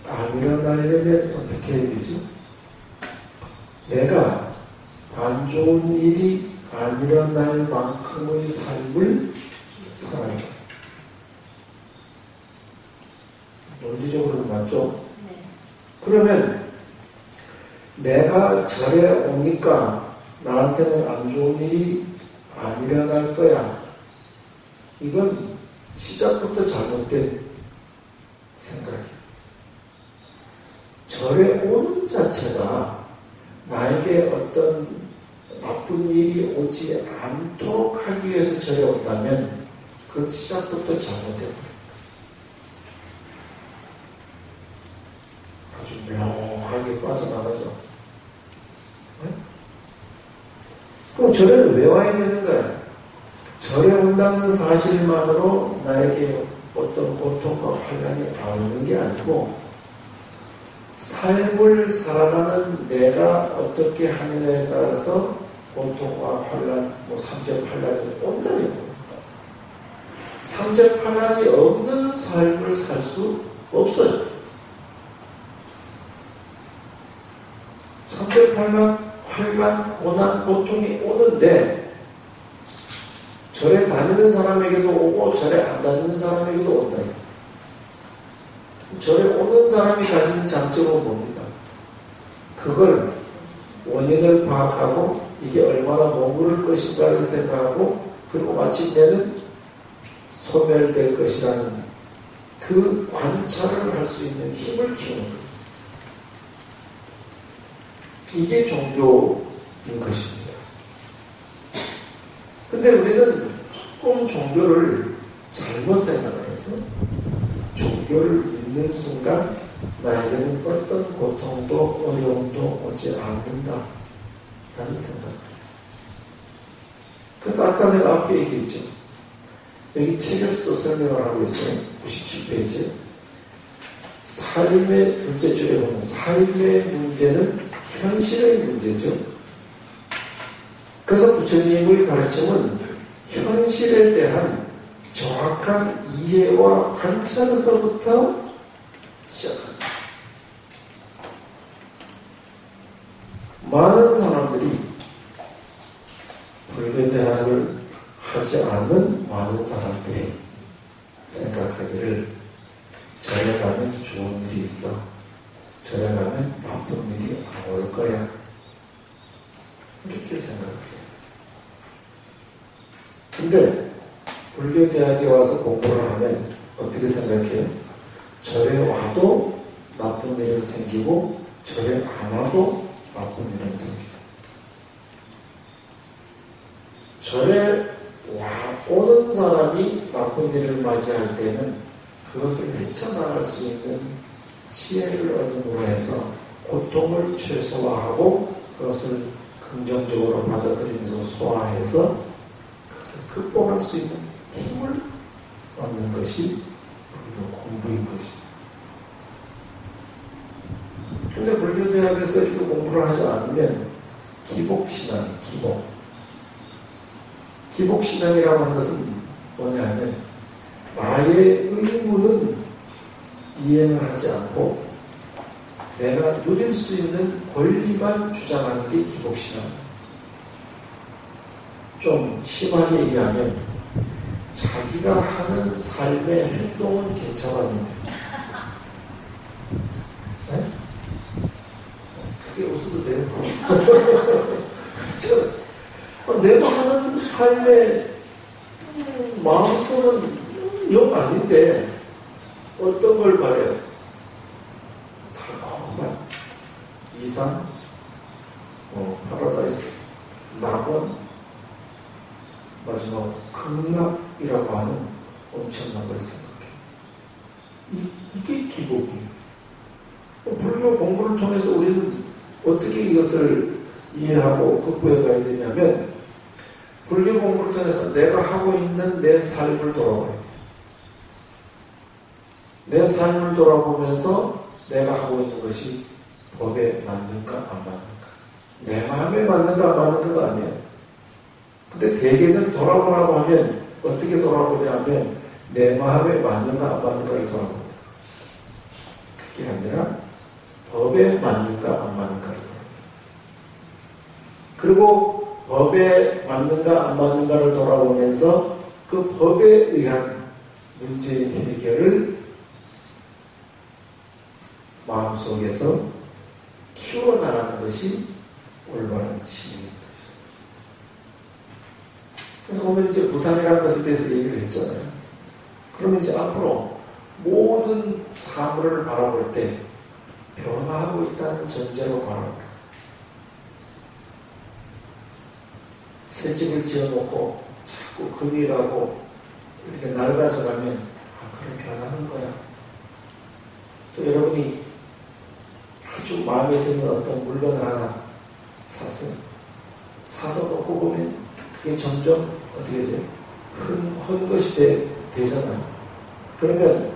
안 일어나려면 어떻게 해야 되죠? 내가 안 좋은 일이 안 일어날 만큼의 삶을 살아야 돼. 논리적으로는 맞죠? 네. 그러면 내가 절에 오니까 나한테는 안 좋은 일이 안 일어날 거야. 이건 시작부터 잘못된 생각이에요. 절에 오는 자체가 나에게 어떤 나쁜 일이 오지 않도록 하기 위해서 절에 온다면 그건 시작부터 잘못된 아주 묘하게 빠져나가죠. 네? 그럼 절에는 왜 와야 되는 거야? 절에 온다는 사실만으로 나에게 어떤 고통과 환란이 오는 게 아니고 삶을 살아가는 내가 어떻게 하느냐에 따라서 고통과 환란, 삼재팔란이 온다는 겁니다. 삼재팔란이 없는 삶을 살 수 없어요. 삼재팔란, 환란, 고난, 고통이 오는데 절에 다니는 사람에게도 오고 절에 안 다니는 사람에게도 온다. 절에 오는 사람이 가지는 장점은 뭡니까? 그걸 원인을 파악하고 이게 얼마나 머무를 것인가를 생각하고 그리고 마침내는 소멸될 것이라는 그 관찰을 할 수 있는 힘을 키우는 거예요. 이게 종교인 것입니다. 근데 우리는 조금 종교를 잘못 생각을 해서 종교를 믿는 순간 나에게는 어떤 고통도 어려움도 오지 않는다 라는 생각을 해요. 그래서 아까 내가 앞에 얘기했죠. 여기 책에서도 설명을 하고 있어요. 97페이지에 삶의 둘째 줄에 보면 삶의 문제는 현실의 문제죠. 그래서 부처님의 가르침은 현실에 대한 정확한 이해와 관찰에서부터 시작합니다. 많은 사람들이 불교대학을 하지 않는 많은 사람들이 생각하기를 절에 가면 좋은 일이 있어. 절에 가면 나쁜 일이 안 올 거야. 이렇게 생각해요. 근데 불교대학에 와서 공부를 하면 어떻게 생각해요? 절에 와도 나쁜 일은 생기고 절에 안 와도 나쁜 일은 생기고 절에 오는 사람이 나쁜 일을 맞이할 때는 그것을 헤쳐나갈 수 있는 지혜를 얻음으로 해서 고통을 최소화하고 그것을 긍정적으로 받아들이면서 소화해서 그것을 극복할 수 있는 힘을 얻는 것이 공부인 것입니다. 근데 불교대학에서 이렇게 공부를 하지 않으면 기복신앙, 기복신앙이라고 하는 것은 뭐냐 하면 나의 의무는 이행을 하지 않고 내가 누릴 수 있는 권리만 주장하는 게 기복신앙입니다. 좀 심하게 얘기하면 자기가 하는 삶의 행동은 개차반인데 네? 크게 웃어도 돼요. 그렇죠? 내가 하는 삶의 마음속은 영 아닌데 어떤 걸 바래요? 달콤한 이상, 파라다이스, 낙원, 마지막 극락이라고 하는 엄청난 걸 생각해요. 이게 기복이에요. 불교 공부를 통해서 우리는 어떻게 이것을 이해하고 극복해 가야 되냐면 불교 공부를 통해서 내가 하고 있는 내 삶을 돌아봐야 돼요. 내 삶을 돌아보면서 내가 하고 있는 것이 법에 맞는가 안 맞는가, 내 마음에 맞는가 안 맞는가가 아니에요. 근데 대개는 돌아보라고 하면 어떻게 돌아보냐 하면 내 마음에 맞는가 안 맞는가를 돌아봅니다. 그게 아니라 법에 맞는가 안 맞는가를 돌아봅니다. 그리고 법에 맞는가 안 맞는가를 돌아보면서 그 법에 의한 문제 해결을 마음속에서 키워나가는 것이 올바른 신입니다. 그래서 오늘 이제 무상이라는 것에 대해서 얘기를 했잖아요. 그러면 이제 앞으로 모든 사물을 바라볼 때 변화하고 있다는 전제로 바라봅니다. 새 집을 지어놓고 자꾸 금이라고 이렇게 낡아져가면 그래 변하는 거야. 또 여러분이 아주 마음에 드는 어떤 물건을 하나 샀어요. 사서 놓고 보면 그게 점점 어떻게 되죠? 헌 것이 되잖아요. 그러면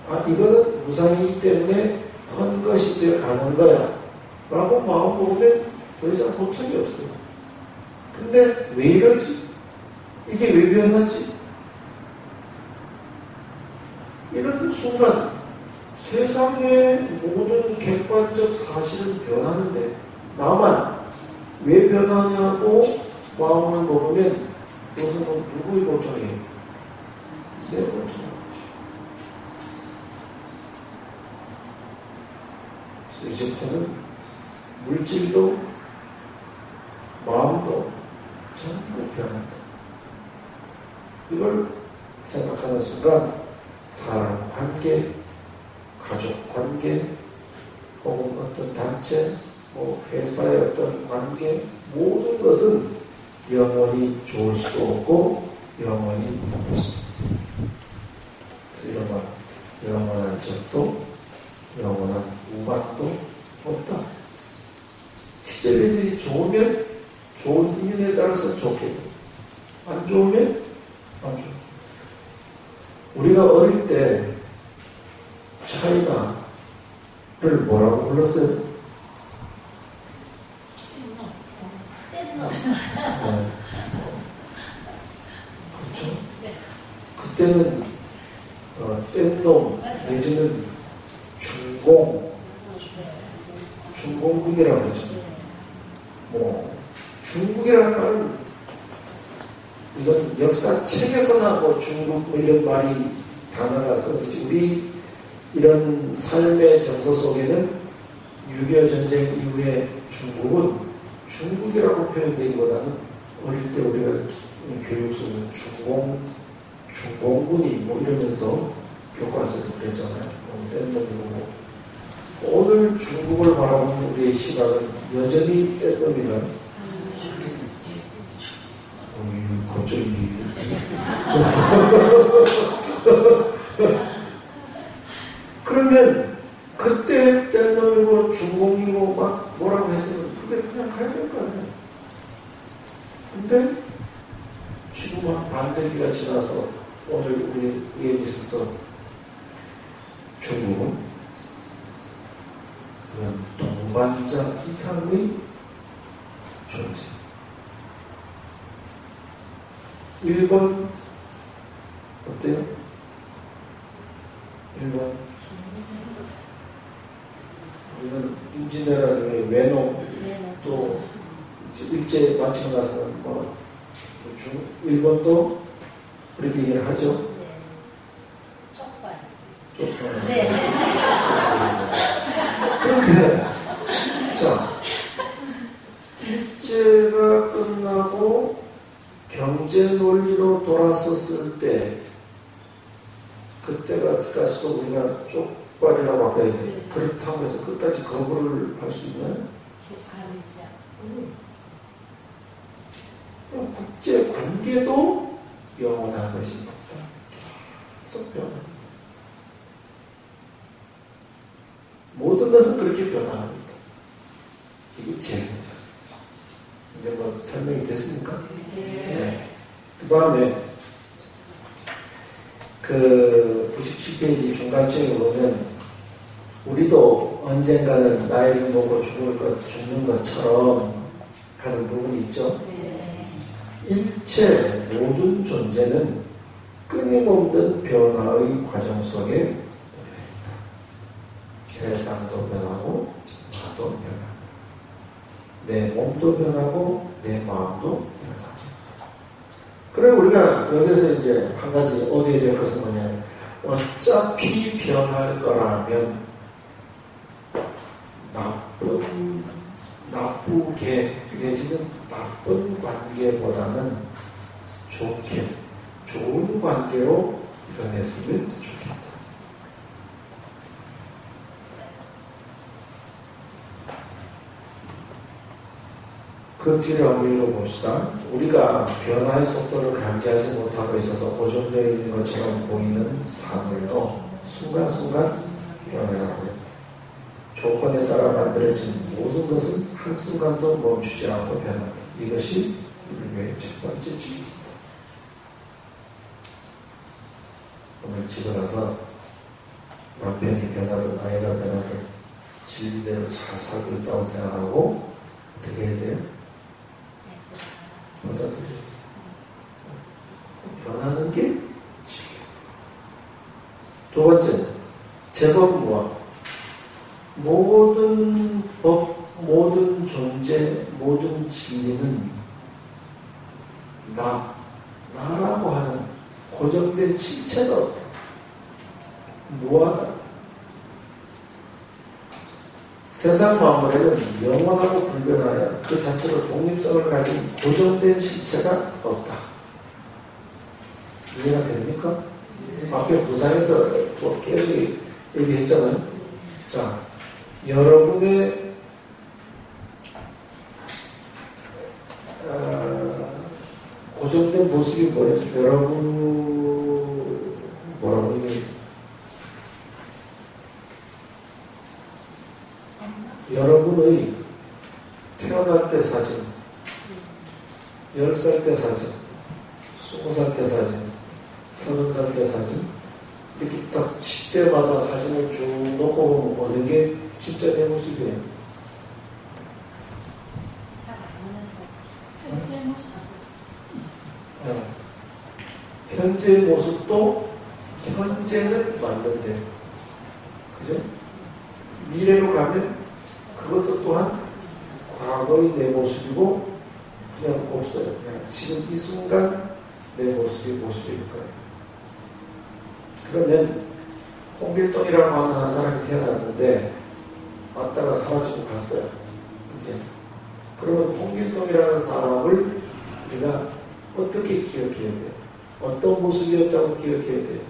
이거는 무상이기 때문에 헌 것이 되어 가는 거야 라고 마음 먹으면 더 이상 고통이 없어요. 근데 왜 이러지? 이게 왜 변하지? 이런 순간 세상의 모든 객관적 사실은 변하는데 나만 왜 변하냐고 마음을 먹으면 그것은 누구의 고통이에요? 내 고통이에요. 그래서 이제부터는 물질도 마음도 전부 변한다. 이걸 생각하는 순간 사람 관계, 가족 관계, 혹은 어떤 단체, 회사의 어떤 관계, 모든 것은 영원히 좋을 수도 없고 영원히 나쁠 수도 없고, 그래서 영원한 적도 영원한 우박도 없다. 시절들이 좋으면 좋은 인연에 따라서 좋게 되고 안 좋으면 안 좋고. 우리가 어릴 때 차이나를 뭐라고 불렀어요? 그렇죠? 그때는 뗀놈 내지는 중공국이라고 그러죠. 중국이라는 말은 이건 역사책에서나 중국 이런 말이 단어가 써지지, 우리 이런 삶의 정서 속에는 6.25 전쟁 이후에 중국은 중국이라고 표현되기보다는 어릴 때 우리가 교육 속에는 중공군이 이러면서 교과서에서 그랬잖아요. 뗀놈이고. 오늘 중국을 바라보는 우리의 시각은 여전히 뗀놈이다. 갑자기 그러면 그때 뗀놈이고 중공이고 막 뭐라고 했으면 그게 그냥 가야 될 거 아니에요. 근데 지금 한 반세기가 지나서 오늘 우리에 있어서 중국은 그런 동반자 이상의 존재. 일본 어때요? 일본 우리는 일본도 그렇게 얘기를 하죠. 네. 쪽발. 쪽발. 네. 그런데, 자, 일제가 끝나고 경제 논리로 돌아섰을 때, 그때까지도 우리가 쪽발이라고 아까 얘기했는데, 그렇다고 해서 끝까지 거부를 할 수 있나요? 국제 관계도 영원한 것이 없다. 계속 변합니다. 모든 것은 그렇게 변합니다. 이게 재무입니다. 이제 뭐 설명이 됐습니까? 네. 그 다음에 그 97페이지 중간쯤에 보면 우리도 언젠가는 나이를 먹고 죽는 것처럼 하는 부분이 있죠. 일체 모든 존재는 끊임없는 변화의 과정 속에 놓여있다. 세상도 변하고 나도 변한다. 내 몸도 변하고 내 마음도 변한다. 그래 우리가 여기서 이제 한 가지 얻어야 될 것은 뭐냐면 어차피 변할 거라면 나쁘게 내지는 나쁜 관계보다는 좋은 관계로 변했으면 좋겠다. 그 뒤를 한번 읽어봅시다. 우리가 변화의 속도를 감지하지 못하고 있어서 고정되어 있는 것처럼 보이는 사물도 순간순간 변해가고 있다. 조건에 따라 만들어진 모든 것은 한순간도 멈추지 않고 변한다. 이것이 불교의 첫 번째 진리입니다. 오늘 집에 가서 남편이 변하든 아이가 변하든 진리대로 잘 살고 있다고 생각하고 어떻게 해야 돼요? 받아들여요. 변하는 게 진리예요. 두 번째, 제법무와 모든 법, 모든 존재, 모든 진리는 나라고 하는 고정된 실체가 없다. 무하다. 세상 만물에는 영원하고 불변하여 그 자체로 독립성을 가진 고정된 실체가 없다. 이해가 됩니까? 앞에 부산에서 또 계속 얘기했잖아요. 자, 여러분의 고정된 모습이 뭐예요? 뭐라고 얘기해요? 여러분의 태어날 때 사진, 10살 때 사진, 20살 때 사진, 30살 때 사진, 이렇게 딱 10대마다 사진을 쭉 놓고 보면 어느 게 진짜 내 모습이에요? 현재 모습. 현재의 모습도 현재는 맞는데, 그죠? 미래로 가면 그것도 또한 과거의 내 모습이고 그냥 없어요. 그냥 지금 이 순간 내 모습일 거예요. 그러면 홍길동이라고 하는 한 사람이 태어났는데 왔다가 사라지고 갔어요. 이제 그러면 홍길동이라는 사람을 우리가 어떻게 기억해야 돼요? 어떤 모습이었다고 기억해야 돼요?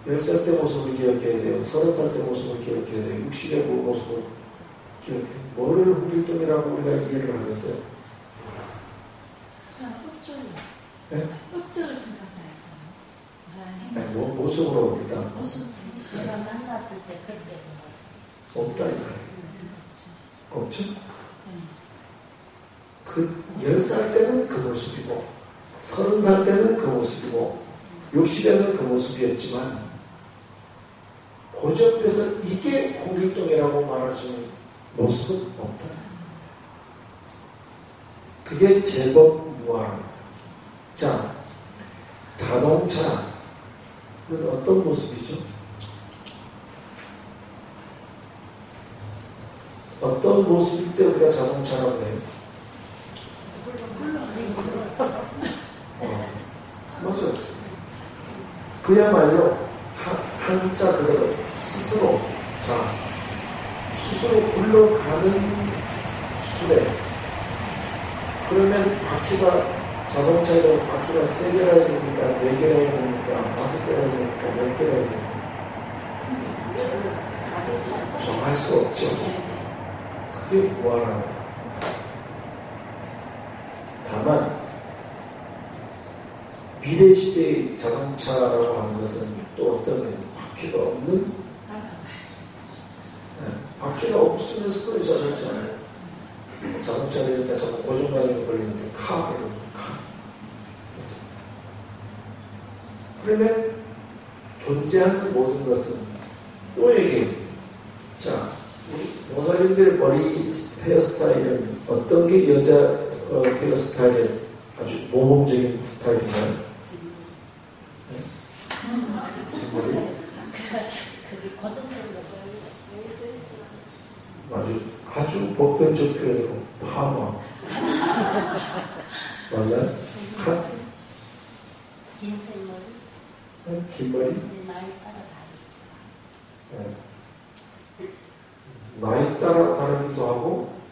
10살 때 모습을 기억해야 돼요. 30살 때 모습을 기억해야 돼요. 60의 모습을 기억해야 돼요. 뭐를 홍길동이라고 우리가 이해를 하겠어요? 저는 흑조를. 네? 흑조를 생각하지 않아요. 아니, 모습으로 일단 제가 만났을 때 그때 없다니까요. 없죠? 그 10살 때는 그 모습이고 30살 때는 그 모습이고 60에는 그 모습이었지만 고정돼서 이게 홍길동이라고 말할 수 있는 모습은 없다. 그게 제법 무한. 자, 자동차는 어떤 모습이죠? 어떤 모습일 때 우리가 자동차라고 해요? 그야말로 한자 그대로 스스로 굴러가는 수레. 그러면 자동차에도 바퀴가 3개라 해야 됩니까? 4개라 해야 됩니까? 5개라 해야 됩니까? 10개라 해야 됩니까? 정할 수 없죠. 그게 무한합니다. 다만 미래 시대의 자동차라고 하는 것은 또 어떤 바퀴가 없는, 바퀴가 없으면서도 자동차는 자동차를 일단 자꾸 고정관념이 걸리는데 그러면 존재하는 모든 것은 또 얘기해요. 자, 우리 모사님들 머리 헤어스타일은 어떤 게 여자 헤어스타일의 아주 모범적인 스타일인가요? 무슨 머리? 그게 고정되는 것이 아주 보편적 표현으로 파마. 맞나요? 긴 생머리, 긴 머리? 나이 따라 다르죠. 나이 따라 다르기도 하고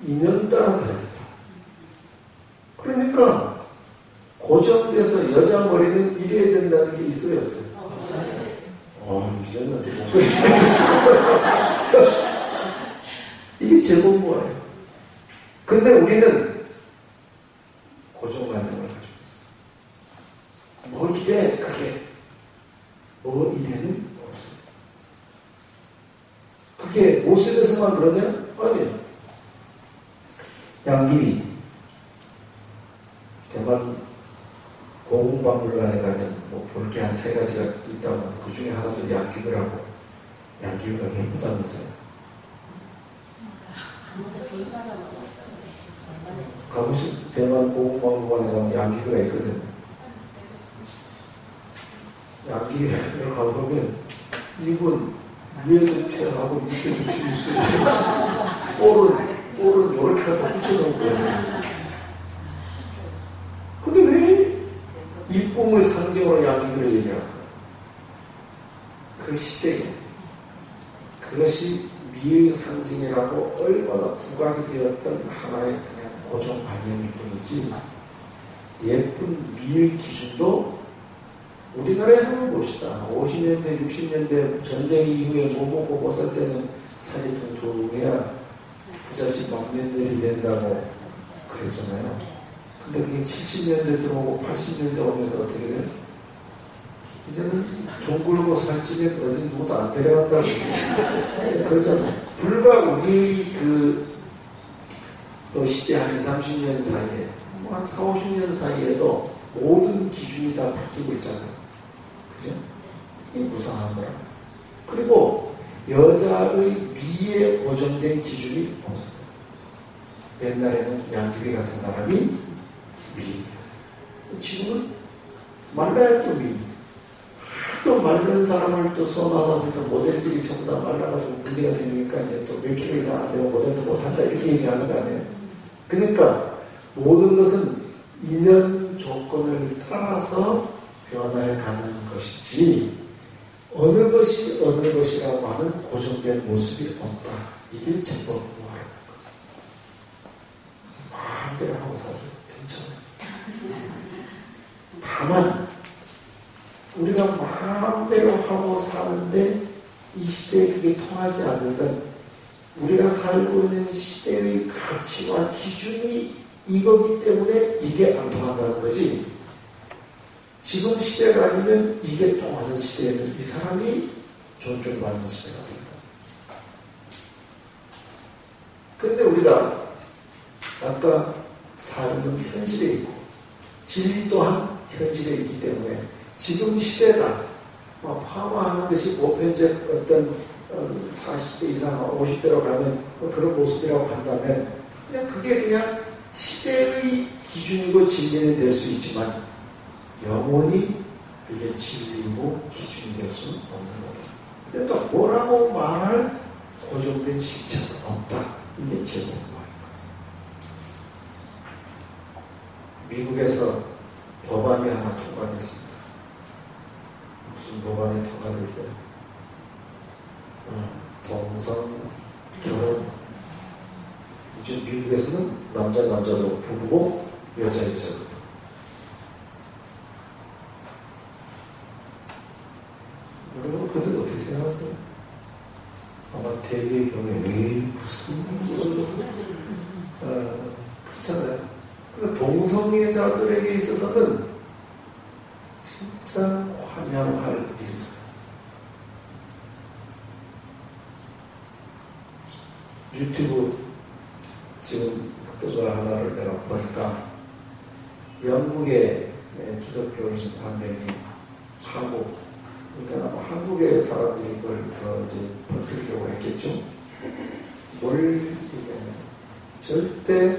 인연 따라 다르기도 하고. 그러니까 고정돼서 여자 머리는 이래야 된다는 게 있어요, 없어요? 미쳤는데 목소리. 이게 제공부예요. 근데 우리는 고정관념을 가지고 있어요. 뭐 이래, 그게. 뭐 이래는 없어요. 그게 모습에서만 그러냐? 아니에요. 양귀비. 대만 고궁박물관에 가면 뭐 볼 게 한 3가지가 있다고 그 중에 하나도 양귀비라고. 양귀비가 예쁘다면서요. 가보시 대만 고궁박물관에 가면 양귀비가 있거든. 양귀비를 가보면 입은 위에도 튀어나오고 밑에도 튀어있어요. 볼은 이렇게 갖다 붙여놓은 거예요. 근데 왜 이쁨의 상징으로 양귀비를 얘기할까? 그 시대에 그것이 미의 상징이라고 얼마나 부각이 되었던 하나의 그냥 고정관념일 뿐이지, 예쁜 미의 기준도 우리나라에서 한번 봅시다. 50년대, 60년대 전쟁 이후에 뭐 먹고 뭐 살 때는 살이 퉁퉁해야 부잣집 막내들이 된다고 그랬잖아요. 근데 그게 70년대 들어오고 80년대 오면서 어떻게 돼요? 이제는 동굴고 살찌면 어디 누구도 안 데려간다고 그러잖아요. 불과 우리 그 시대 한 20, 30년 사이에, 한 4, 50년 사이에도 모든 기준이 다 바뀌고 있잖아요. 그죠? 이게 무상한 거야. 그리고 여자의 미에 고정된 기준이 없어요. 옛날에는 양귀비 같은 사람이 미인이었어요. 지금은 말라야 또 미인. 또 마른 사람을 또 선호하다 보니까 모델들이 전부 다 말라가지고 문제가 생기니까 이제 또 몇 킬로 이상 안 되면 모델도 못한다 이렇게 얘기하는 거 아니에요. 그러니까 모든 것은 인연 조건을 따라서 변화해가는 것이지 어느 것이 어느 것이라고 하는 고정된 모습이 없다. 이게 제법무하라는 거예요. 마음대로 하고 사서 괜찮아요. 다만 우리가 마음대로 하고 사는데 이 시대에 그게 통하지 않는다. 우리가 살고 있는 시대의 가치와 기준이 이거기 때문에 이게 안 통한다는 거지. 지금 시대가 아니면 이게 통하는 시대에는 이 사람이 존중받는 시대가 된다. 그런데 우리가 아까 삶은 현실에 있고 진리 또한 현실에 있기 때문에 지금 시대가 파마하는 것이 보편적 어떤 40대 이상 50대로 가면 그런 모습이라고 한다면 그냥 그게 그냥 시대의 기준이고 진리는 될 수 있지만 영원히 그게 진리이고 기준이 될 수는 없는 거다. 그러니까 뭐라고 말할 고정된 실체는 없다. 이게 제공인 거예요. 미국에서 법안이 하나 통과됐습니다. 무슨 통과가 됐어요. 동성 결혼. 이제 미국에서는 남자도 부부고 여자도. 여러분 그들 어떻게 생각하세요? 아마 대개의 경우에 무슨 그렇잖아요. 동성애자들에게 있어서는 진짜 환영할 일이죠. 유튜브 지금 그거 하나를 내가 보니까 영국의 기독교인 한 명이 그러니까 아마 한국의 사람들이 그걸 더 이제 퍼뜨리려고 했겠죠. 절대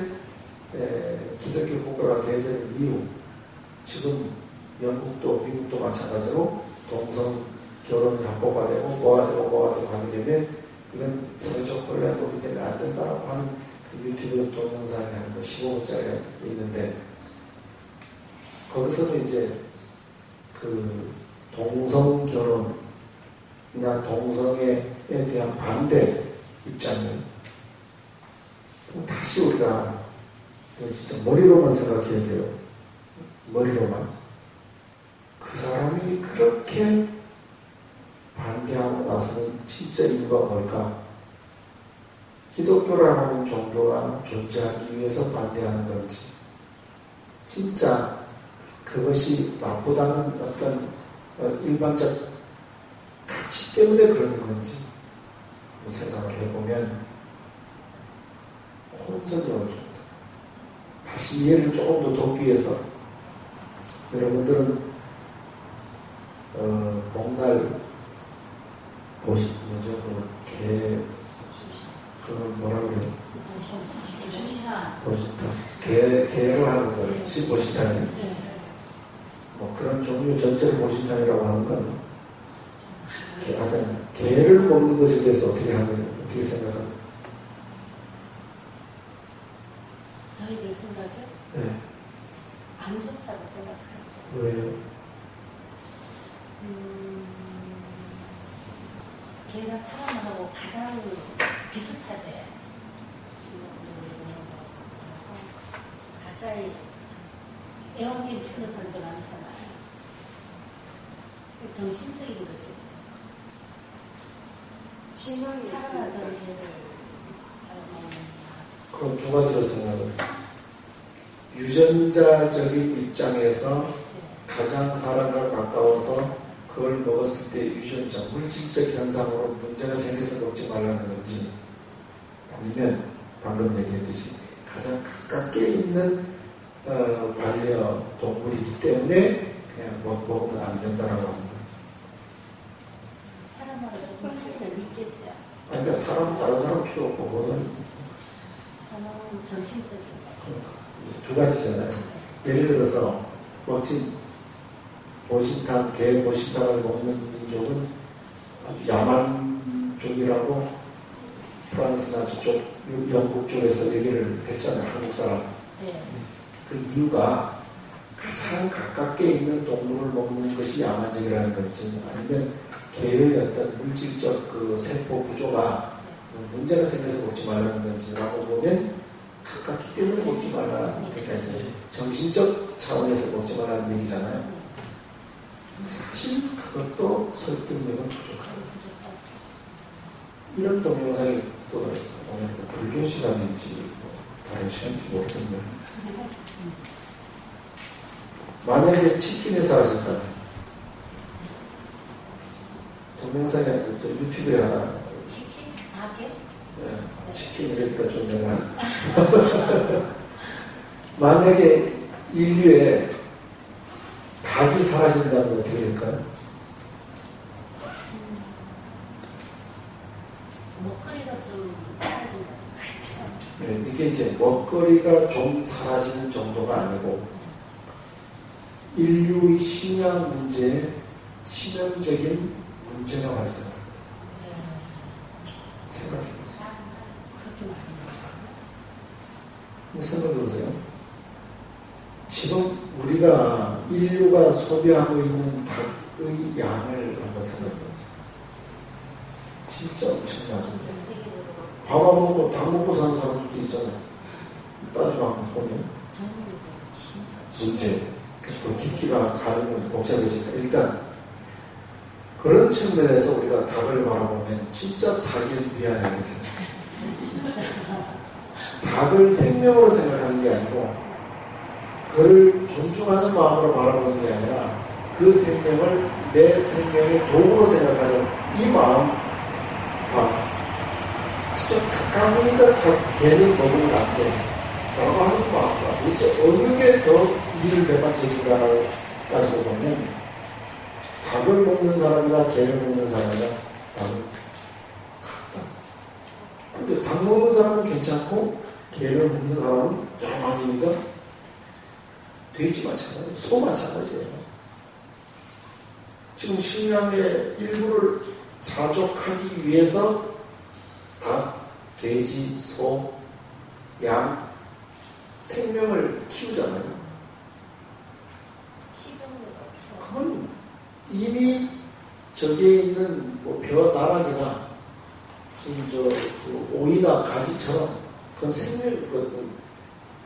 기독교 국가가 되어야 되는 이유, 지금 영국도 미국도 마찬가지로 동성 결혼이 합법화되고 뭐가 되고 하게 되면 이건 사회적 혼란이 오기 때문에 안 된다라고 하는 그 유튜브 동영상이 한 15분짜리가 있는데, 거기서는 이제 그 동성 결혼이나 동성애에 대한 반대 입장을 다시 우리가 진짜 머리로만 생각해야 돼요. 머리로만. 그 사람이 그렇게 반대하고 나서는 진짜 이유가 뭘까? 기독교라는 종교가 존재하기 위해서 반대하는 건지, 진짜 그것이 나쁘다는 어떤 일반적 가치 때문에 그러는 건지 생각을 해보면 혼선이 올 정도. 다시 이해를 조금 더 돕기 위해서 여러분들은 복날 보신 뭐죠? 그건 뭐라고 그래요? 보신탕. 개를 하는 것이 보신탕이에요. 뭐 그런 종류 전체를 보신탕이라고 하는 건 개를 먹는 것에 대해서 어떻게 생각합니까? 저희들 생각에 네. 안 좋다고 생각하죠. 왜요? 걔가 사람하고 가장 비슷하대. 가까이 애완견 키우는 사람도 많잖아요. 정신적인 거겠죠. 신앙이 사랑하던 있으니까. 걔를 사랑하는. 그럼 두 가지로 생각을. 유전자적인 입장에서 가장 사람과 가까워서 그걸 먹었을 때 유전자, 물질적 현상으로 문제가 생겨서 먹지 말라는 건지, 아니면 방금 얘기했듯이 가장 가깝게 있는 반려동물이기 때문에 그냥 먹으면 안 된다라고 하는 거예요. 사람하고 조금 차이는 있겠죠. 아니, 그러니까 다른 사람 필요 없고, 그거는 사람은 정신적인 거. 두 가지잖아요. 예를 들어서, 보신탕, 개 보신탕을 먹는 민족은 아주 야만족이라고 프랑스나 저쪽, 영국 쪽에서 얘기를 했잖아요. 한국 사람. 네. 그 이유가 가장 가깝게 있는 동물을 먹는 것이 야만적이라는 건지, 아니면 개의 어떤 물질적 그 세포 구조가 문제가 생겨서 먹지 말라는 건지라고 보면 가깝기 때문에 먹지 말라. 그러니까 이제 정신적 차원에서 먹지 말라는 얘기잖아요. 사실 그것도 설득력은 부족하다. 이런 동영상이 또 들어있어요. 오늘 불교 시간인지 다른 시간인지 모르겠네요. 만약에 치킨에 사라졌다면, 동영상이 저 유튜브에 하나, 치킨? 닭에? 치킨이니까 좀 내가 만약에 인류에 닭이 사라진다면 어떻게 될까요? 먹거리가 좀 사라진다. 네, 이게 이제 먹거리가 좀 사라지는 정도가 아니고 인류의 식량 문제에 치명적인 문제가 발생합니다. 생각해보세요. 그렇게 많이 생각해보세요. 지금 우리가 인류가 소비하고 있는 그 양을 한번 생각해보세요. 진짜 엄청나죠. 밥 안 먹고 닭 먹고 사는 사람들도 있잖아요. 따지고 한번 보면 문제. 또 깊이가 가는 복잡해지니까 일단 그런 측면에서 우리가 닭을 바라보면 진짜 닭이 미안하게 생각해요. 닭을 생명으로 생각하는 게 아니고 그를 존중하는 마음으로 바라보는 게 아니라 그 생명을 내 생명의 도구로 생각하는 이 마음과 진짜 가까우니까 다 개를 먹으면 안 돼 라고 하는 마음과 도대체 어느 게 더 이를 배반적인가를 따지고 보면 닭을 먹는 사람이나 개를 먹는 사람이나 나는 같다. 근데 닭 먹는 사람은 괜찮고 개를 먹는 사람은 야만이니까 돼지 마찬가지예요. 소 마찬가지예요. 지금 식량의 일부를 자족하기 위해서 닭, 돼지, 소, 양 생명을 키우잖아요. 그건 이미 저기에 있는 뭐 벼나락이나 무슨 오이나 가지처럼 그건 생명,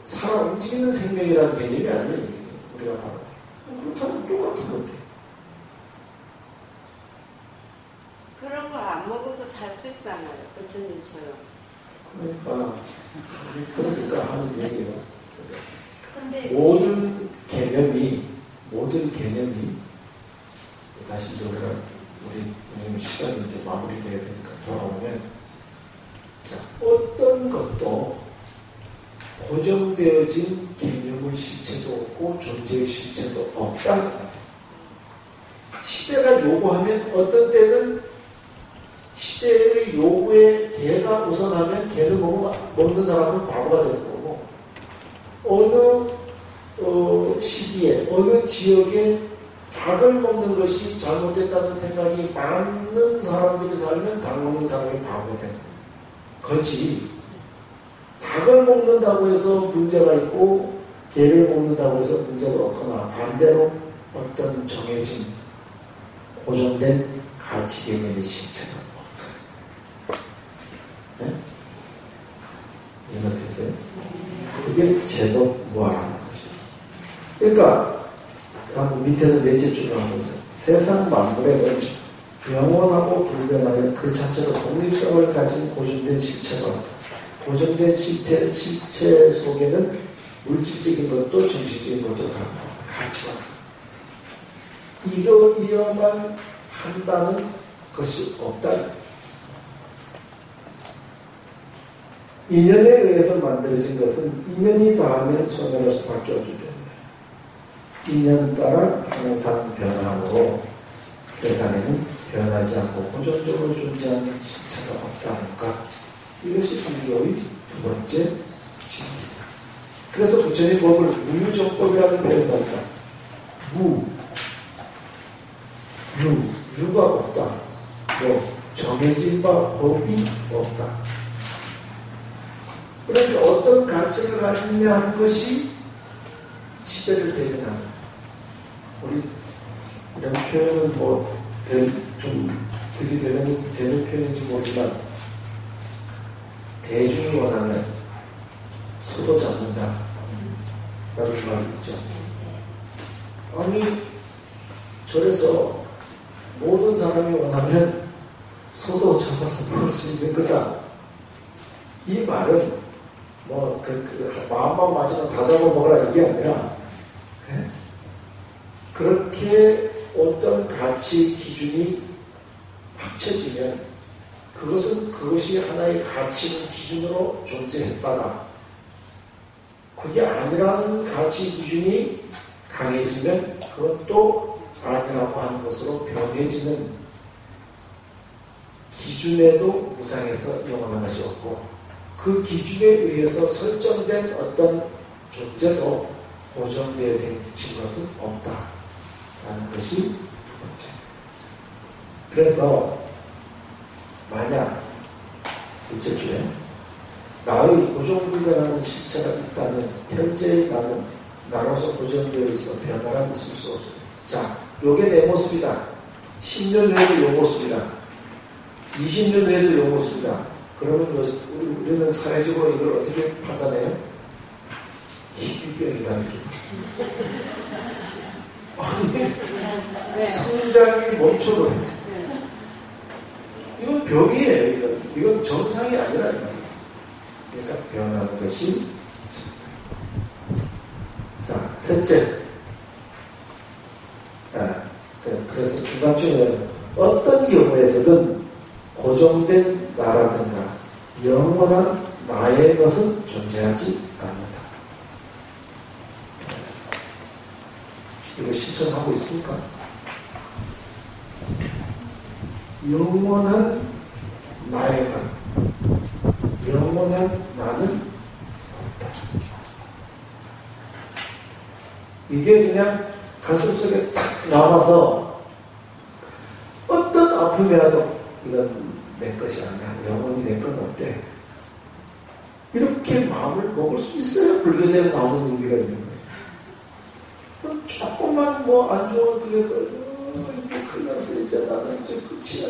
살아 움직이는 생명이라는 개념이 아니에요. 우리가 바로. 그렇다면 똑같은 건데. 그런 거 안 먹어도 살 수 있잖아요. 부처님처럼. 그러니까 하는 얘기예요. 모든 개념이 다시 이제 우리 시간이 이제 마무리돼야 되니까 돌아오면 자, 어떤 것도 고정되어진 개념의 실체도 없고 존재의 실체도 없다. 시대가 요구하면 어떤 때는 시대의 요구에 개가 우선하면 개를 먹는 사람은 바보가 되는 거고 어느 시기에 어느 지역에 닭을 먹는 것이 잘못됐다는 생각이 많은 사람들이 살면 닭 먹는 사람이 바보가 되는 거지. 닭을 먹는다고 해서 문제가 있고 개를 먹는다고 해서 문제가 없거나 반대로 어떤 정해진 고정된 가치 개념의 실체가 없다. 네? 이해됐어요? 그게 제법 무아라는 것이죠. 그러니까 밑에서 넷째 줄을 한번 보세요. 세상 만물에는 영원하고 불변하여 그 자체로 독립성을 가진 고정된 실체가 없다. 고정된 실체 속에는 물질적인 것도 정신적인 것도 다 가치가 이어만 한다는 것이 없다. 인연에 의해서 만들어진 것은 인연이 닿으면 소멸할 수밖에 없기 때문에 인연 따라 항상 변함으로 세상에는 변하지 않고 고정적으로 존재하는 실체가 없다는 것. 이것이 불교의 두 번째 진리입니다. 그래서 부처님 법을 무유정법이라는 표현을 합니다. 유가 없다. 정해진 바 법이 없다. 그러니까 어떤 가치를 가지냐 하는 것이 시대를 대변합니다. 우리 이런 표현은 좀 들이대는 표현인지 모르지만 대중이 원하면 소도 잡는다 라는 말이 있죠. 아니 절에서 모든 사람이 원하면 소도 잡아서 먹을 수 있는 거다. 이 말은 마음만 맞으면 다 잡아먹으라 이게 아니라 그렇게 어떤 가치 기준이 합쳐지면 그것이 하나의 가치 기준으로 존재했다가 그게 아니라는 가치 기준이 강해지면 그건 또 아니라고 하는 것으로 변해지는 기준에도 무상해서 영원한 것이 없고 그 기준에 의해서 설정된 어떤 존재도 고정되어 된 것은 없다라는 것이 두 번째. 그래서 만약 둘째 주에 나의 고정불변하는 실체가 있다면 현재의 나는 나로서 고정되어 있어 변화가 있을 수 없어요. 자, 요게 내 모습이다. 10년 후에도 요 모습이다. 20년 후에도 요 모습이다. 그러면 우리는 사회적으로 이걸 어떻게 판단해요? 희귀병이다 이렇게. 아니, 성장이 멈춰버려. 이건 병이에요. 이건 정상이 아니라는 말이에요. 그러니까 변하는 것이 정상. 자, 셋째. 그래서 중간쯤에 어떤 경우에서든 고정된 나라든가 영원한 나의 것은 존재하지 않는다. 이거 실천하고 있습니까? 영원한 나의 것, 영원한 나는 없다. 이게 그냥 가슴속에 탁 남아서 어떤 아픔이라도 이건 내 것이 아니야. 영원히 내 건 없대. 이렇게 마음을 먹을 수 있어야 불교대에 나오는 의미가 있는 거예요. 조금만 뭐 안 좋은 그게 이제 큰일 났어. 이제 나는 이제 끝이야.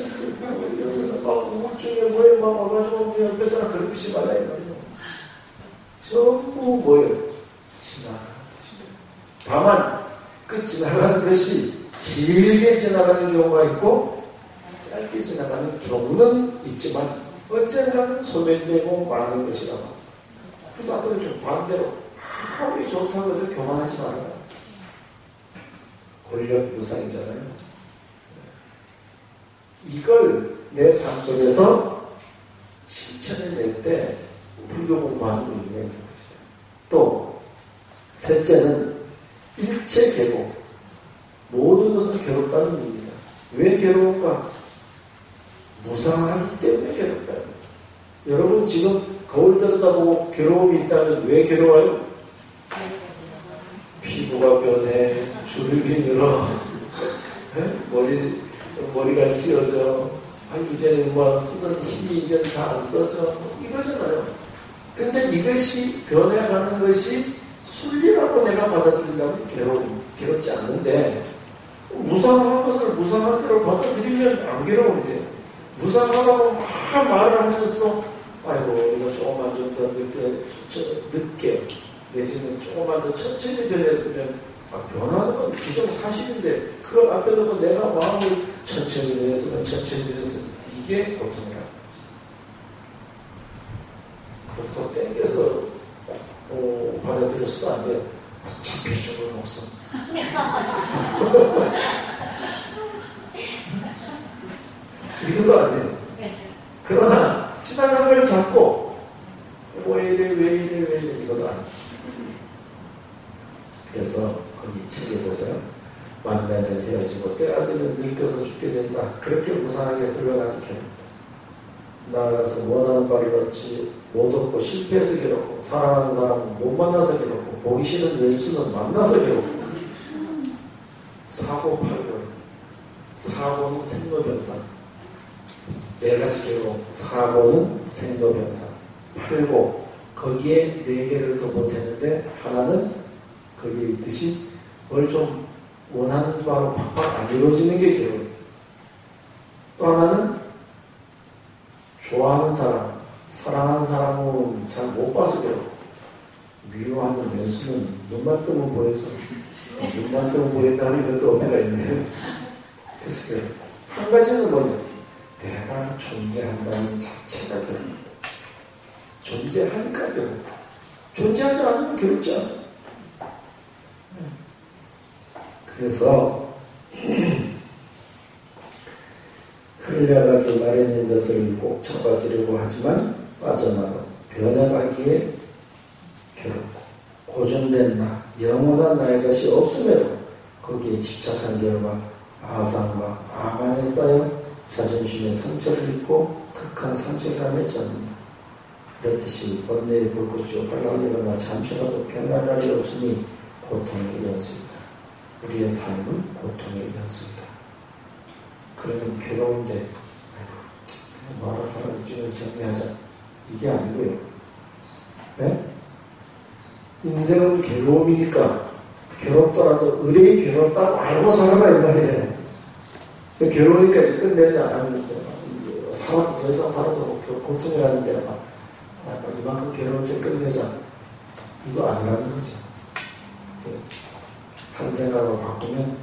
이러면서 막 우울증에 뭐에 막 와가지고 옆에 사람 괴롭히지 말라 이 말이에요. 전부 뭐예요? 지나가는 것이죠. 다만 그 지나가는 것이 길게 지나가는 경우가 있고 짧게 지나가는 경우는 있지만 언젠가는 소멸되고 마는 것이라고. 그래서 아까 좀 반대로 아무리 좋다고 해도 교만하지 말아요. 권력 무상이잖아요. 이걸 내 삶 속에서 실천해낼 때 불교 공부하는 의미가 있는 것이에요. 또 셋째는 일체 괴고 모든 것은 괴롭다는 의미입니다. 왜 괴로울까? 무상하기 때문에 괴롭다. 여러분 지금 거울 들여다보고 괴로움이 있다면 왜 괴로워요? 피부가 변해, 주름이 늘어, 머리가 휘어져, 이제는 뭐 쓰던 힘이 이제는 다 안 써져, 이거잖아요. 근데 이것이 변해가는 것이 순리라고 내가 받아들인다면 괴롭지 않는데, 무상한 것을 무상한 대로 받아들이면 안 괴로운데, 무상하다고 막 말을 하면서도 아이고 이거 조금만 좀 더 늦게 내지는 조금만 더 천천히 변했으면 변하는 건 기정사실인데 그걸 앞에 놓고 내가 마음을 천천히 변했으면 이게 고통이라는 거지. 그거 땡겨서 받아들였어도 안 돼요. 어차피 죽을 목숨. 이것도 아니에요. 그러나 지나간 걸 잡고 왜 이래 이것도 아니에요. 그래서 거기 책에 보세요. 만나면 헤어지고 때가 되면 늙어서 죽게 된다. 그렇게 무상하게 흘러가는 경우입니다. 나아가서 원하는 바를 얻지 못 얻고 실패해서 괴롭고 사랑하는 사람은 못 만나서 괴롭고 보기 싫은 연수는 만나서 괴롭고 사고 팔고 사고는 생로병사 네 가지 괴로움 사고는 생로병사 팔고 거기에 네 개를 더 못했는데 하나는 거기에 있듯이 뭘 좀 원하는 바로 팍팍 안 이루어지는 게 괴로움. 또 하나는 좋아하는 사람, 사랑하는 사람은 잘 못 봐서 괴로워. 미워하는 연수는 눈만 뜨면 보여서 눈만 뜨면 보인다는 것도 의미가 있네요. 그래서 한 가지는 뭐냐? 내가 존재한다는 자체가 괴롭다. 존재하니까 괴롭다. 존재하지 않으면 괴롭지 않아. 그래서 흘려가기 마련인 것을 꼭 잡아주려고 하지만 빠져나가 변해가기에 괴롭고 고정된 나, 영원한 나의 것이 없음에도 거기에 집착한 결과 아상과 아만에 쌓여 자존심에 상처를 입고 극한 상처감에 젖는다. 이렇듯이 번뇌의 불꽃이 활락을 일어나 잠시라도 변할 날이 없으니 고통의 연수이다. 우리의 삶은 고통의 연수이다. 그러면 괴로운데 아이고 그냥 말아 사람 중에서 정리하자. 이게 아니고요. 네? 인생은 괴로움이니까 괴롭더라도 의뢰이 괴롭다고 알고 살아라 이 말이에요. 괴로우니까 끝내자. 살아도 더 이상 살아도 고통이라는 게 이만큼 괴로울 때 끝내자. 이거 아니라는 거죠. 한 생각을 바꾸면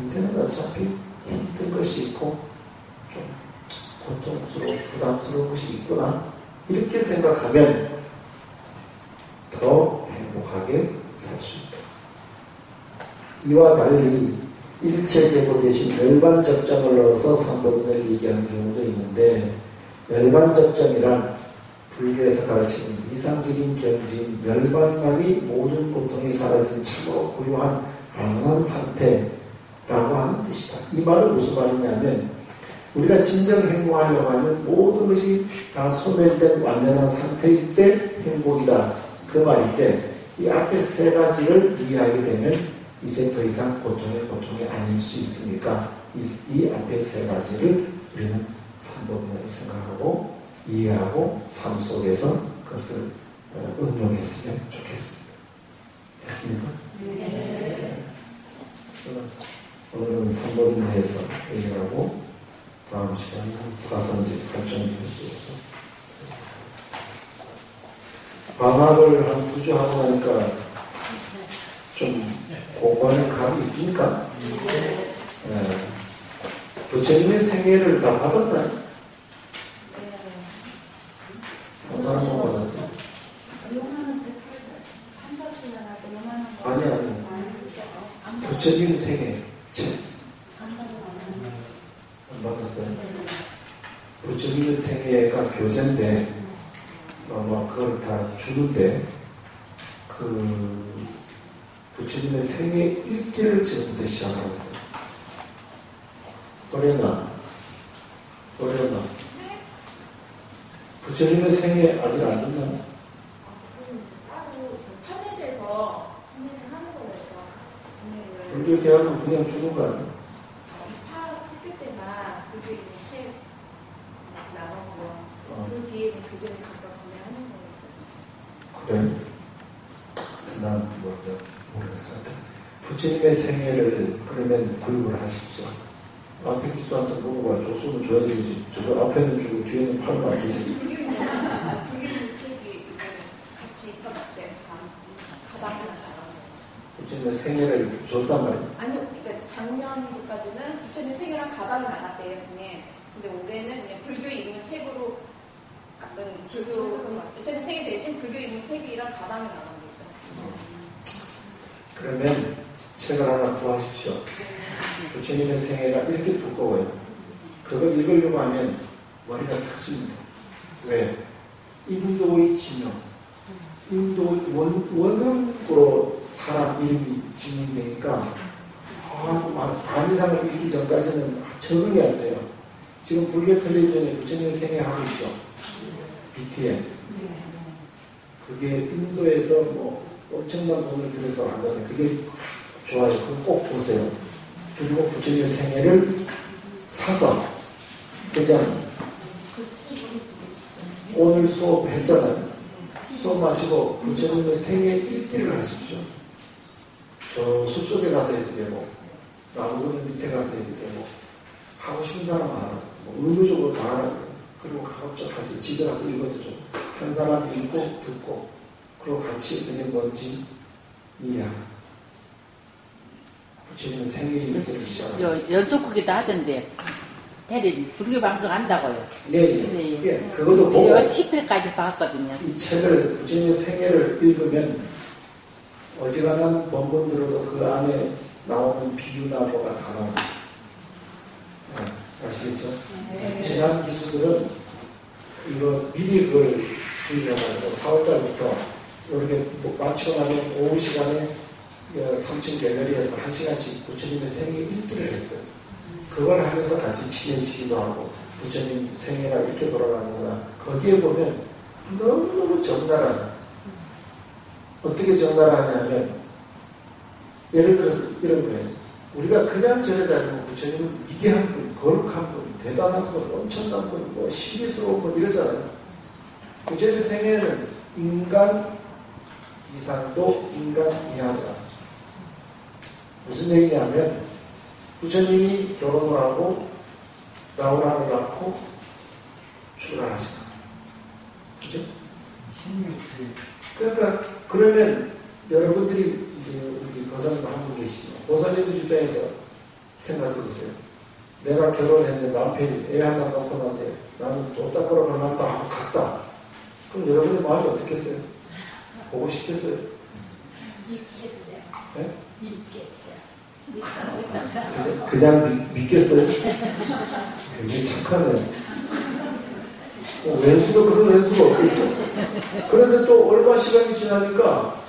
인생은 어차피 힘든 것이 있고 좀 고통스러워 부담스러운 것이 있구나. 이렇게 생각하면 더 행복하게 살 수 있다. 이와 달리 일체대고 대신 멸반접정을 넣어서 삼보분을 얘기하는 경우도 있는데, 멸반접정이란 불교에서 가르치는 이상적인 경지인 멸반만이 모든 고통이 사라진 참으로 고요한 안온한 상태라고 하는 뜻이다. 이 말은 무슨 말이냐면, 우리가 진정 행복하려고 하면 모든 것이 다 소멸된 완전한 상태일 때 행복이다. 그 말인데, 이 앞에 세 가지를 이해하게 되면 이제 더 이상 고통이 아닐 수 있으니까 이 앞에 세 가지를 우리는 삼보분을 생각하고 이해하고 삶 속에서 그것을 응용했으면 좋겠습니다. 됐습니까? 네. 오늘은 삼보분에서 얘기하고 다음 시간은 사선지 발전지에서 방학을 한 9주 하고 나니까 좀 공부하는 감이 있습니까? 네. 부처님의 생애를 다 받았나요? 한 사람만 받았어요? 아니. 부처님 생애 책 안 받았어요? 부처님의 생애가 교재인데 그걸 다 주는데 부처님의 생애 읽기를 지금부터 시작하겠어요. 어려나? 부처님의 생애 아직 안 듣나? 따로 판매돼서 판매를 하는 거라서 불교 대학은 그냥 주는 거 아니야? 파악했을 때만 불교 있는 책 나오고 그 뒤에는 교재를 각각 구매하는 거예요. 그래? 난 모르겠어요. 부처님의 생애를 그러면 교육을 하십시오. 앞에 기수한테 물어봐. 줬으면 줘야 되지. 저거 앞에는 주고 뒤에는 팔면 안 되지. 불교 있는 책이 같이 입학할 때 가방에 나가는 부처님의 생애를 줬단 말이야. 아니요. 그러니까 작년까지는 부처님 생애랑 가방이 나갔대요, 선생님. 근데 올해는 그냥 불교 읽는 책으로 부처님 생애 대신 불교 읽는 책이랑 가방이 나간 거죠. 그러면 책을 하나 구하십시오. 부처님의 생애가 이렇게 두꺼워요. 그걸 읽으려고 하면 머리가 터집니다. 왜? 인도의 지명, 인도의 원형으로 사람 이름이 지명되니까 반 이상을 읽기 전까지는 적응이 안 돼요. 지금 불교 텔레비전에 부처님의 생애 하고 있죠. BTN. 그게 인도에서 엄청난 돈을 들여서 한다는데 그게 좋아요. 그거 꼭 보세요. 그리고 부처님의 생애를 사서 했잖아요. 오늘 수업 했잖아요. 수업 마치고 부처님의 생애 읽기를 하십시오. 저 숲속에 가서 해도 되고 나무들 밑에 가서 해도 되고 하고 싶은 사람 하라. 의무적으로 다 하라. 그리고 가서 집에 가서 읽어도 좀 한 사람 읽고 듣고 그리고 같이 그게 뭔지 이해하라. 부처님은 생애 읽기를 시작합니다. 여쪽국에도 하던데 대리 불교 방송 한다고요. 네. 그것도 보고 10회까지 봤거든요. 이 책을 부처님의 생애를 읽으면 어지간한 본문 들어도 그 안에 나오는 비유나 뭐가 다 나옵니다. 아시겠죠? 네. 지난 기수들은 이거 미리 그걸 읽어가지고 4월달부터 이렇게 마치고 나면 오후 시간에 3층 갤러리에서 1시간씩 부처님의 생애 읽기를 했어요. 그걸 하면서 같이 친해지기도 하고 부처님 생애가 이렇게 돌아가는구나. 거기에 보면 너무너무 적나라해요. 어떻게 적나라하냐면 예를 들어서 이런 거예요. 우리가 그냥 저래다 아니고 부처님은 위대한 분, 거룩한 분, 대단한 분, 엄청난 분, 신비스러운 분 이러잖아요. 부처님의 생애는 인간 이상도 인간 이하다. 무슨 얘기냐면 부처님이 결혼을 하고 나훈아를 낳고 출가하시다. 그죠? 그러니까 그러면 여러분들이 이제 우리 거사님 한 분 계시죠. 거사님들 입장에서 생각해 보세요. 내가 결혼했는데 남편이 애 하나 낳고 나한테 나는 또 닦으러 가난다 하고 갔다. 그럼 여러분의 마음이 어떻겠어요? 보고 싶겠어요? 있겠죠. 네? 있겠죠. 그냥 믿겠어요? 굉장히 착하네. 왼수도 그런 왼수가 없겠죠. 그런데 또 얼마 시간이 지나니까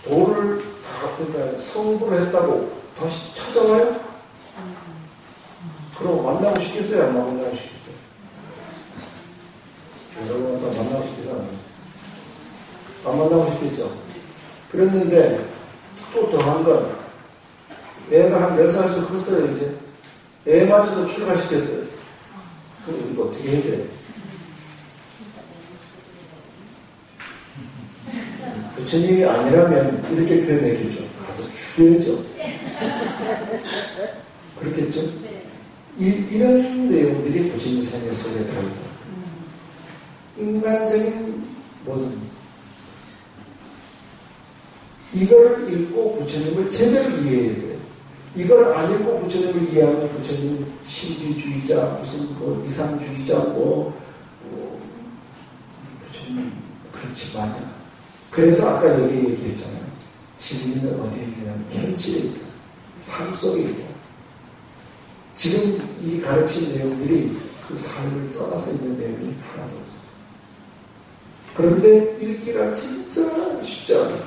돌을 다, 그러니까 성불을 했다고 다시 찾아와요? 그럼 만나고 싶겠어요? 안 만나고 싶겠어요? 여러분 다 만나고 싶겠어요? 안 만나고 싶겠죠? 그랬는데 또 더한 건 애가 한 10살쯤 컸어요. 이제 애마저도 출가시켰어요. 그럼 우리가 어떻게 해야 돼요? 부처님이 아니라면 이렇게 표현했겠죠. 가서 죽여야죠. 그렇겠죠? 이런 내용들이 부처님 생애 속에 들어있다. 인간적인 모든 이걸 읽고 부처님을 제대로 이해해야 돼요. 이걸 안 읽고 부처님을 이해하면 부처님은 신비주의자, 무슨 뭐 이상주의자고 부처님 그렇지만 그래서 아까 여기 얘기했잖아요. 진리는 어디에 있냐면 현실에 있다. 삶 속에 있다. 지금 이 가르친 내용들이 그 삶을 떠나서 있는 내용이 하나도 없어요. 그런데 읽기가 진짜 쉽지 않아요.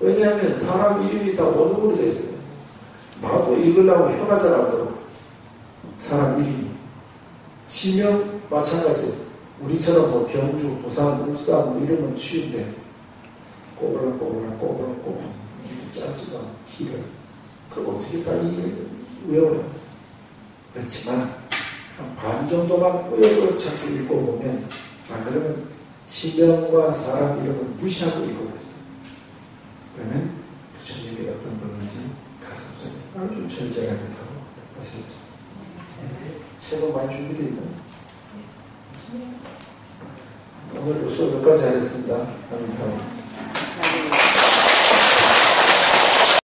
왜냐하면 사람 이름이 다 원음으로 되어 있어요. 나도 읽으려고 혀가 잘 안 들어. 사람 이름이. 지명 마찬가지예요. 우리처럼 뭐 경주, 부산, 울산 뭐 이름은 쉬운데 꼬불꼬불 짜지가 길어. 그걸 어떻게 다 외워요? 그렇지만 한 반 정도만 꾸역꾸역 자꾸 읽어보면 안 그러면 지명과 사람 이름을 무시하고 읽어버렸어요. 그러면 부처님이 어떤 분인지 가슴속에 아주 절제가 됐다고 하시겠죠. 책은 많이 준비되어 있나요? 오늘도 수업 몇 가지 하겠습니다. 감사합니다.